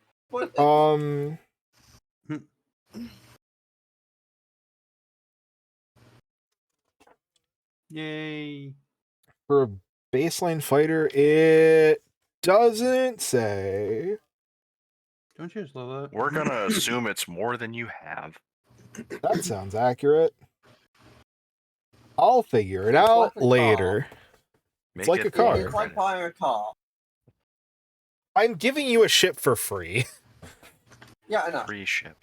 Yay. For a baseline fighter, it doesn't say. Don't you just love that? We're gonna assume it's more than you have. That sounds accurate. I'll figure it It's out like a later. It's like a car. It's like buying a car. I'm giving you a ship for free. Yeah, I know. Free ship.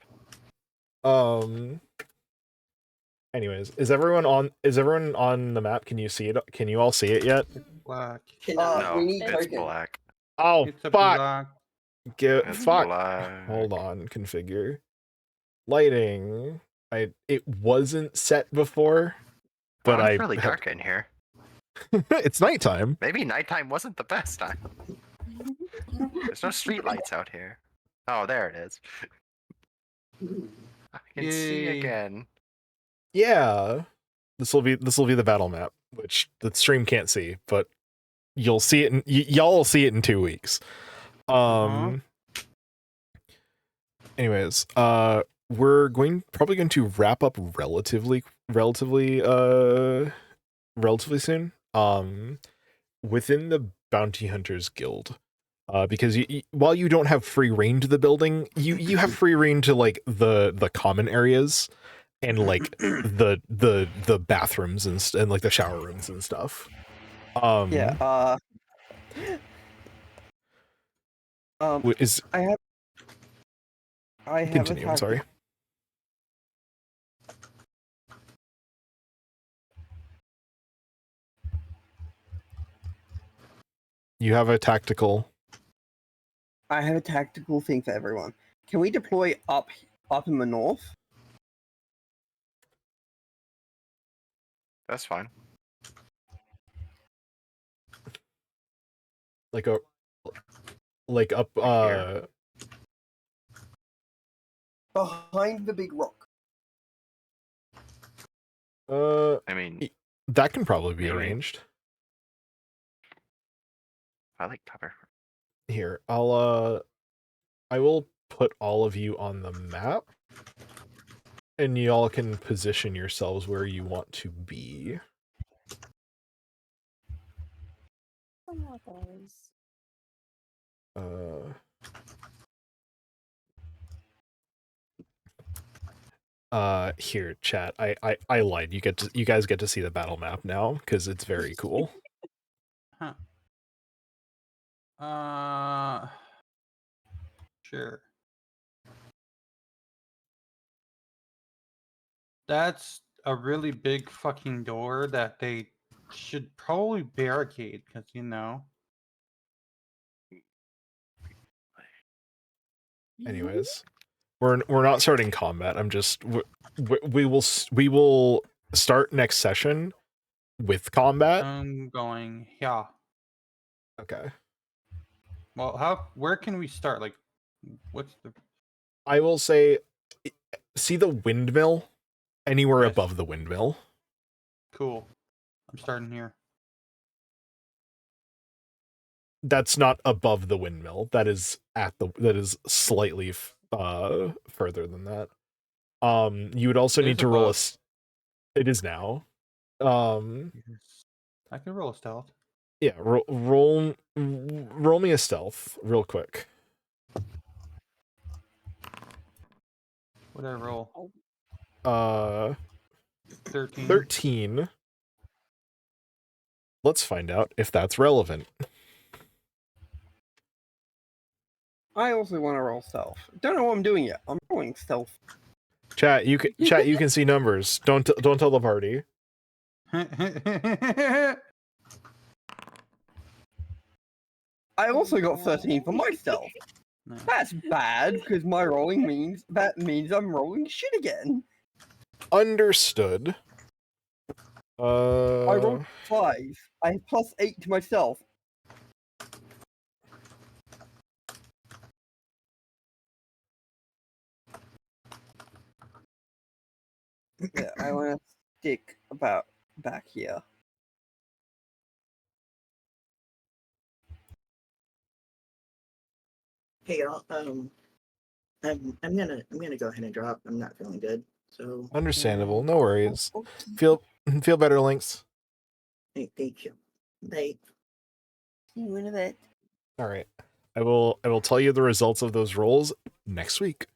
Anyways, is everyone on the map? Can you see it? Can you all see it yet? Black. No, we need it's token. black. Oh, It's a fuck. black. It's Fuck. black. Hold on, configure. Lighting. It wasn't set before, but It's really dark in here. It's nighttime. Maybe nighttime wasn't the best time. There's no street lights out here. Oh, there it is. I can see Yay. again. Yeah. This will be the battle map, which the stream can't see, but you'll see it y'all will see it in 2 weeks. Anyways, we're probably going to wrap up relatively soon. Within the Bounty Hunters Guild. Because while you don't have free reign to the building, you have free reign to like the common areas and like the bathrooms and like the shower rooms and stuff. Yeah. Is I have. continue. I'm sorry. You have a tactical. I have a tactical thing for everyone. Can we deploy up in the north? That's fine. Like up Here. Behind the big rock. I mean, that can probably be maybe. arranged. I like cover. Here, I will put all of you on the map, and y'all can position yourselves where you want to be. Here, chat. I lied. You guys get to see the battle map now because it's very cool. Huh. Sure. That's a really big fucking door that they should probably barricade, because, you know. Anyways, we're not starting combat. I'm just we will start next session with combat. I'm going, yeah. Okay. Well, where can we start? Like, what's the... I will say, see the windmill? Anywhere Yes. above the windmill. Cool. I'm starting here. That's not above the windmill. That is slightly further than that. You would also It need is to roll above. it is now. I can roll a stealth. Yeah, roll me a stealth real quick. What did I roll? 13. 13. Let's find out if that's relevant. I also want to roll stealth. Don't know what I'm doing yet. I'm rolling stealth. Chat, you can see numbers. Don't tell the party. I also got 13 for my stealth. No. That's bad because my rolling means I'm rolling shit again. Understood. I rolled 5. I have +8 to myself. Yeah, I want to stick back here. Hey y'all, I'm gonna go ahead and drop. I'm not feeling good, so Understandable. No worries. Feel better, Lynx. thank you. Bye. See you in a bit. All right. I will tell you the results of those rolls next week.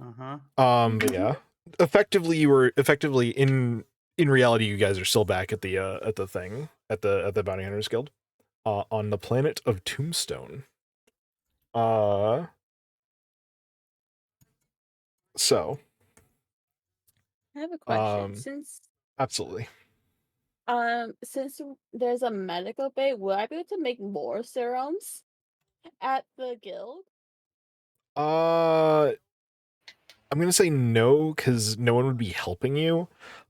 Uh-huh. But yeah. Effectively in reality you guys are still back at the thing, at the Bounty Hunters Guild. On the planet of Tombstone. So I have a question. Absolutely. Since there's a medical bay, will I be able to make more serums at the guild? I'm gonna say no, because no one would be helping you.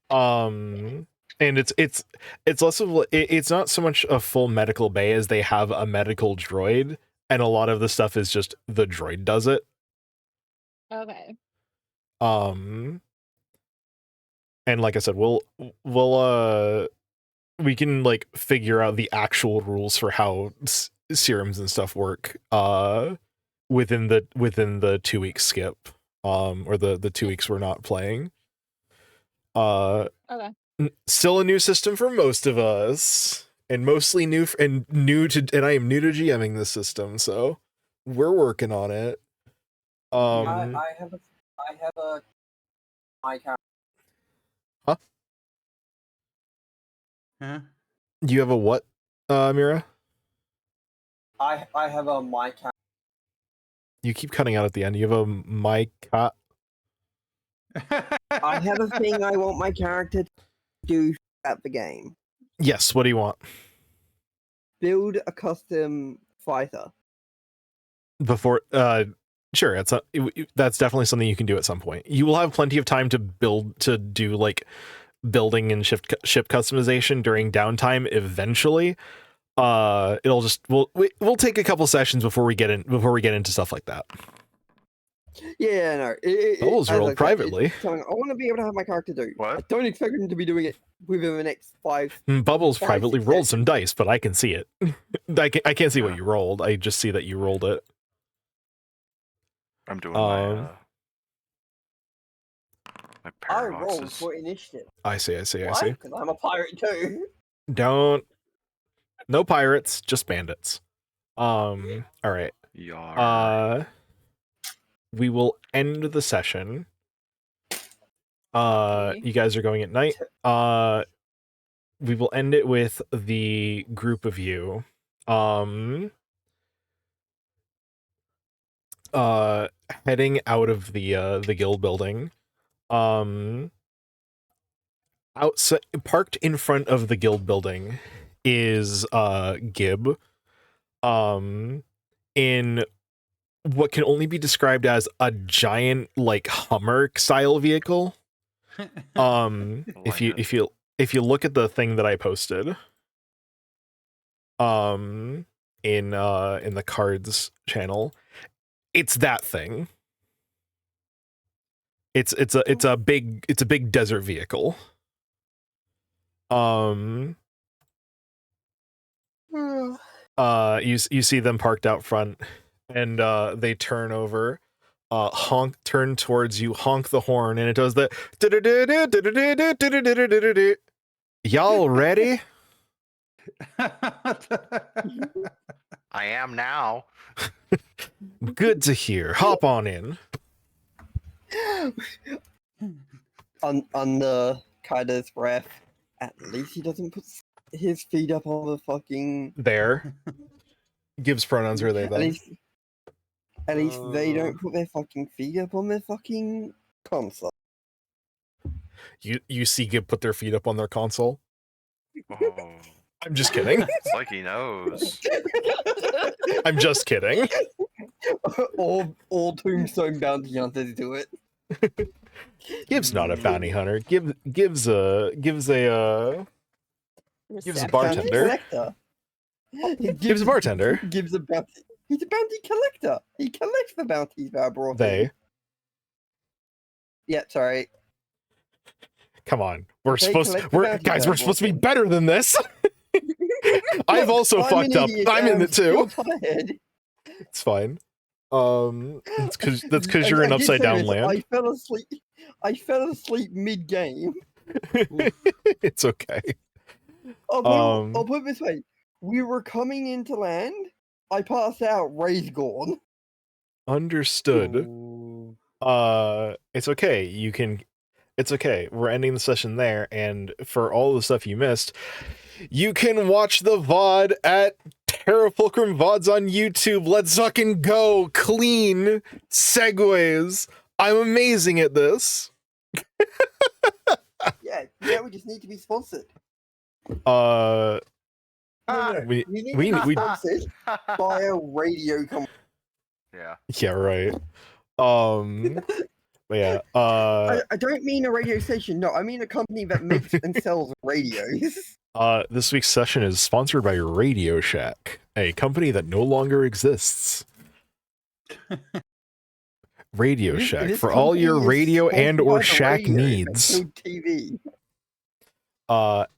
And it's less of it's not so much a full medical bay as they have a medical droid, and a lot of the stuff is just the droid does it. Okay. And like I said, we can like figure out the actual rules for how serums and stuff work within the 2-week skip, or the 2 weeks we're not playing. Okay. Still a new system for most of us, and mostly new and I am new to GMing this system, so we're working on it. I have a my character. Huh? Huh? You have a what, Mira? I have a my character. You keep cutting out at the end. You have a my cat. I have a thing I want my character to do at the game. Yes, what do you want? Build a custom fighter. before sure, that's definitely something you can do at some point. You will have plenty of time to do like building and ship customization during downtime eventually. It'll just we'll take a couple sessions before we get into stuff like that. Yeah, no. Bubbles as I rolled said, privately. it's something I want to be able to have my character do. What? I don't expect him to be doing it within the next 5. Bubbles 5, privately 6 rolled sessions. some dice, but I can see it. I can't see what Yeah. you rolled. I just see that you rolled it. I'm doing my I rolled paradoxes. for initiative. I see. Why? Because I'm a pirate too. No pirates, just bandits. All right. Yar. We will end the session. Okay. You guys are going at night. We will end it with the group of you. Heading out of the guild building. Outside, parked in front of the guild building is Gib. In what can only be described as a giant like Hummer style vehicle. If you look at the thing that I posted in the cards channel, it's that thing. It's a big desert vehicle. You see them parked out front, and they turn over, turn towards you, honk the horn, and it does the y'all ready? I am now. Good to hear. Hop on in. Under Kaida's breath, at least he doesn't put his feet up on the fucking. There. Gives pronouns are they them. At least they don't put their fucking feet up on their fucking console. You see Gib put their feet up on their console? Oh, I'm just kidding. it's like he knows. I'm just kidding. all Tombstone bounty hunters do it. Gib's not a bounty hunter. Gib's a bartender. Gib's a bartender. Gives a bounty. He's a bounty collector. He collects the bounties that are brought in. Yeah, sorry. Come on. We're They supposed collect the bounties that are we're supposed to be brought in. better than this. I've also fucked up. idiot, I'm in and it too. still tired. It's fine. That's because you're in I did upside say down this, land. I fell asleep mid-game. It's okay. I'll put it this way. We were coming into land. I passed out, Ray's gone. Understood. It's okay. It's okay. We're ending the session there, and for all the stuff you missed, you can watch the VOD at Terra Fulcrum VODs on YouTube. Let's fucking go. Clean segues. I'm amazing at this. Yeah, we just need to be sponsored. We need to be sponsored by a radio company. Yeah, right. But yeah, I don't mean a radio station. No, I mean a company that makes and sells radios. This week's session is sponsored by Radio Shack, a company that no longer exists. Radio Shack for all your radio and or shack needs. TV.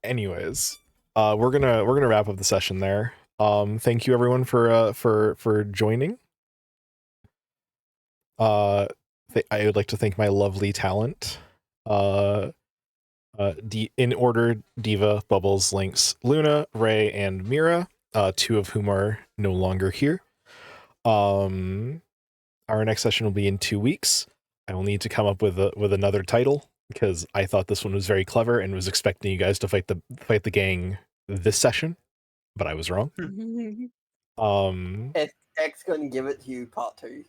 Anyways, we're gonna wrap up the session there. Thank you everyone for joining. I would like to thank my lovely talent. In order, Diva, Bubbles, Lynx, Luna, Ray, and Mira, 2 of whom are no longer here. Our next session will be in 2 weeks. I will need to come up with another title because I thought this one was very clever and was expecting you guys to fight the gang this session, but I was wrong. Ecks gonna give it to you, part 2.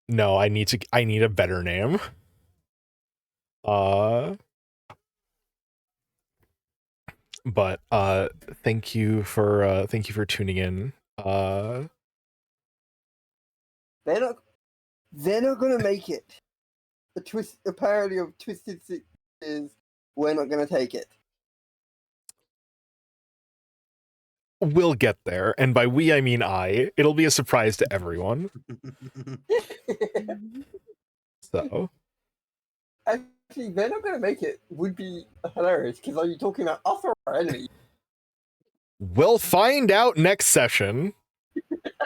No, I need a better name. But thank you for tuning in. They're not gonna make it. A parody of Twisted Sixes. We're not gonna take it. We'll get there, and by we I mean I. It'll be a surprise to everyone. So Actually, they're not gonna make it. Would be hilarious because are you talking about us or our enemy? we'll find out next session.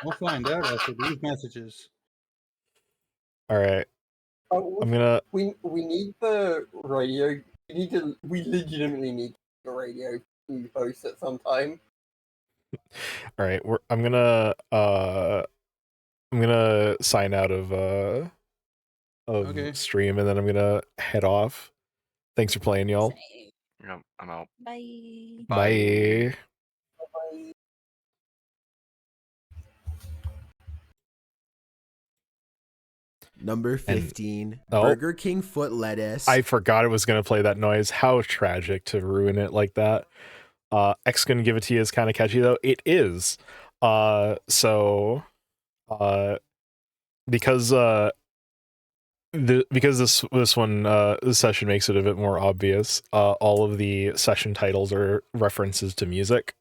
We'll find out after these messages. All right, Oh, I'm gonna. we need the radio. We legitimately need the radio host at some time. All right, I'm gonna sign out of Okay. stream, and then I'm gonna head off. Thanks for playing, y'all. Same. Yep, I'm out. Bye. Bye. Bye. Number 15, oh. Burger King foot lettuce. I forgot it was gonna play that noise. How tragic to ruin it like that. Ecks gonna give it to you is kind of catchy though. It is. So because this one this session makes it a bit more obvious. All of the session titles are references to music.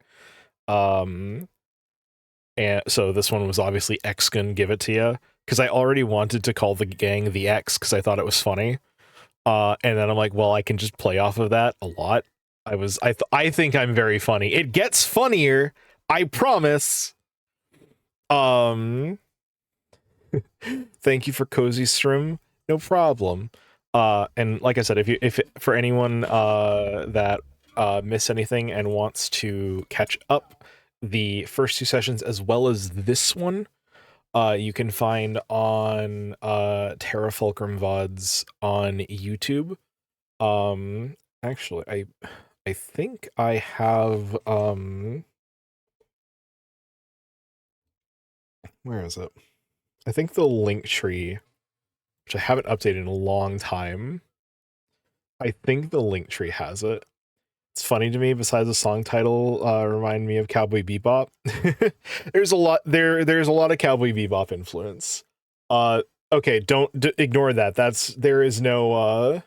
And so this one was obviously Ecks gonna give it to you, because I already wanted to call the gang the Ecks because I thought it was funny. And then I'm like, well, I can just play off of that a lot. I think I'm very funny. It gets funnier, I promise. Thank you for cozy stream. No problem. And like I said, if for anyone that missed anything and wants to catch up, the first two sessions as well as this one, you can find on Terra Fulcrum VODs on YouTube. Actually, I think I have where is it? I think the link tree, which I haven't updated in a long time. I think the link tree has it. It's funny to me, besides the song title remind me of Cowboy Bebop. There's a lot there's a lot of Cowboy Bebop influence. Okay, don't ignore that. There is no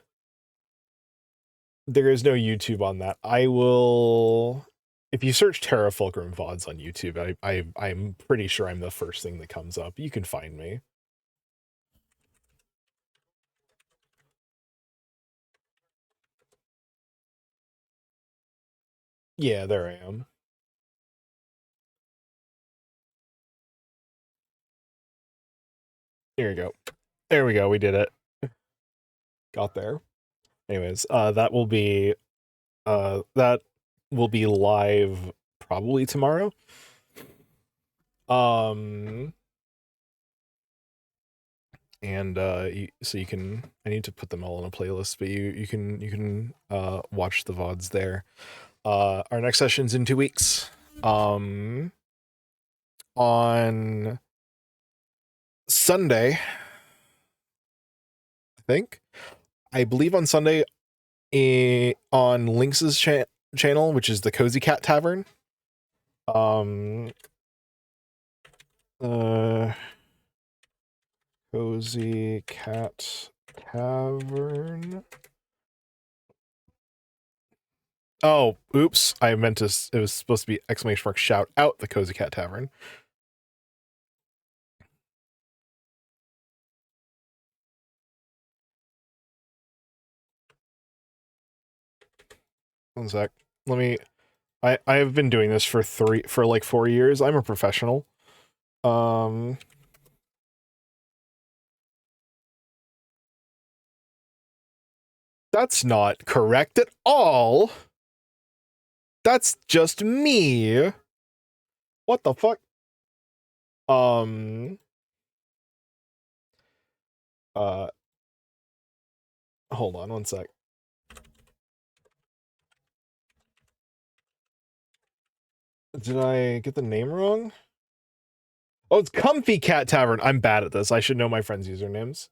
YouTube on that. I will, if you search Terra Fulcrum VODs on YouTube, I'm pretty sure I'm the first thing that comes up. You can find me. Yeah, there I am. Here we go. There we go. We did it. Got there. Anyways, that will be live probably tomorrow. And so you can, I need to put them all in a playlist, but you can watch the VODs there. Our next session's in 2 weeks. On Sunday, I believe on Sunday, on Lynx's channel, which is the Cozy Cat Tavern. Cozy Cat Tavern. Oh, oops. I meant to, it was supposed to be exclamation mark shout out the Cozy Cat Tavern. One sec. Let me, I have been doing this for like 4 years. I'm a professional. That's not correct at all. That's just me. What the fuck? Hold on one sec. Did I get the name wrong? Oh, it's Comfy Cat Tavern. I'm bad at this. I should know my friends' usernames.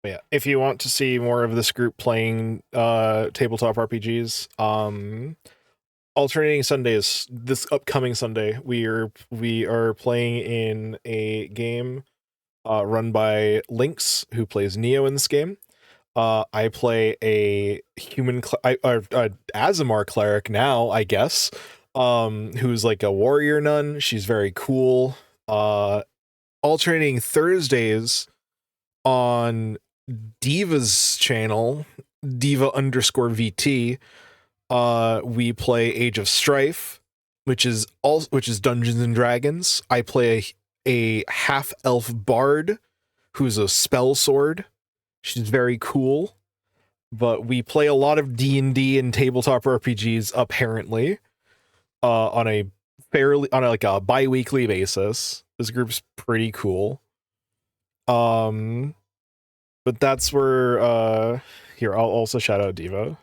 Yeah, if you want to see more of this group playing tabletop RPGs, alternating Sundays, this upcoming Sunday, we are playing in a game run by Lynx, who plays Neo in this game. I play a human Azamar cleric now, I guess, who's like a warrior nun. She's very cool. Alternating Thursdays on Diva's channel, Diva_VT, we play Age of Strife, which is Dungeons and Dragons. I play a half-elf bard who's a spell sword. She's very cool. But we play a lot of D&D and tabletop RPGs apparently on a bi-weekly basis. This group's pretty cool. But that's where here, I'll also shout out Diva.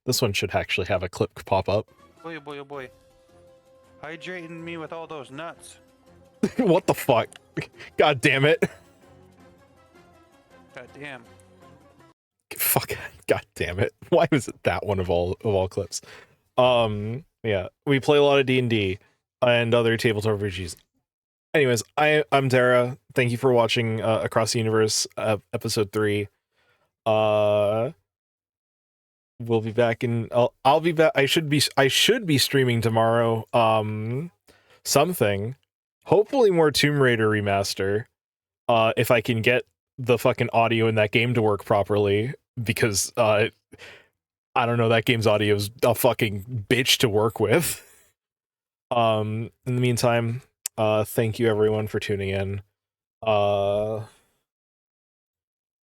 This one should actually have a clip pop up. Boy, oh boy, oh boy. Hydrating me with all those nuts. What the fuck? God damn it. God damn. Fuck. God damn it. Why was it that one of all clips? Yeah, we play a lot of D&D and other tabletop RPGs. Anyways, I'm Tara. Thank you for watching Across the Universe episode 3. We'll be back in I'll be back. I should be streaming tomorrow something, hopefully more Tomb Raider remaster, if I can get the fucking audio in that game to work properly, because I don't know, that game's audio is a fucking bitch to work with. In the meantime, thank you everyone for tuning in.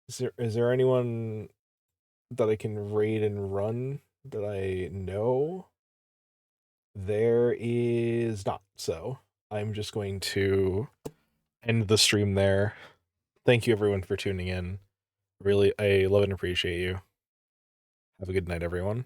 Is there anyone that I can raid and run that I know? There is not, so I'm just going to end the stream there. Thank you everyone for tuning in. Really, I love and appreciate you. Have a good night, everyone.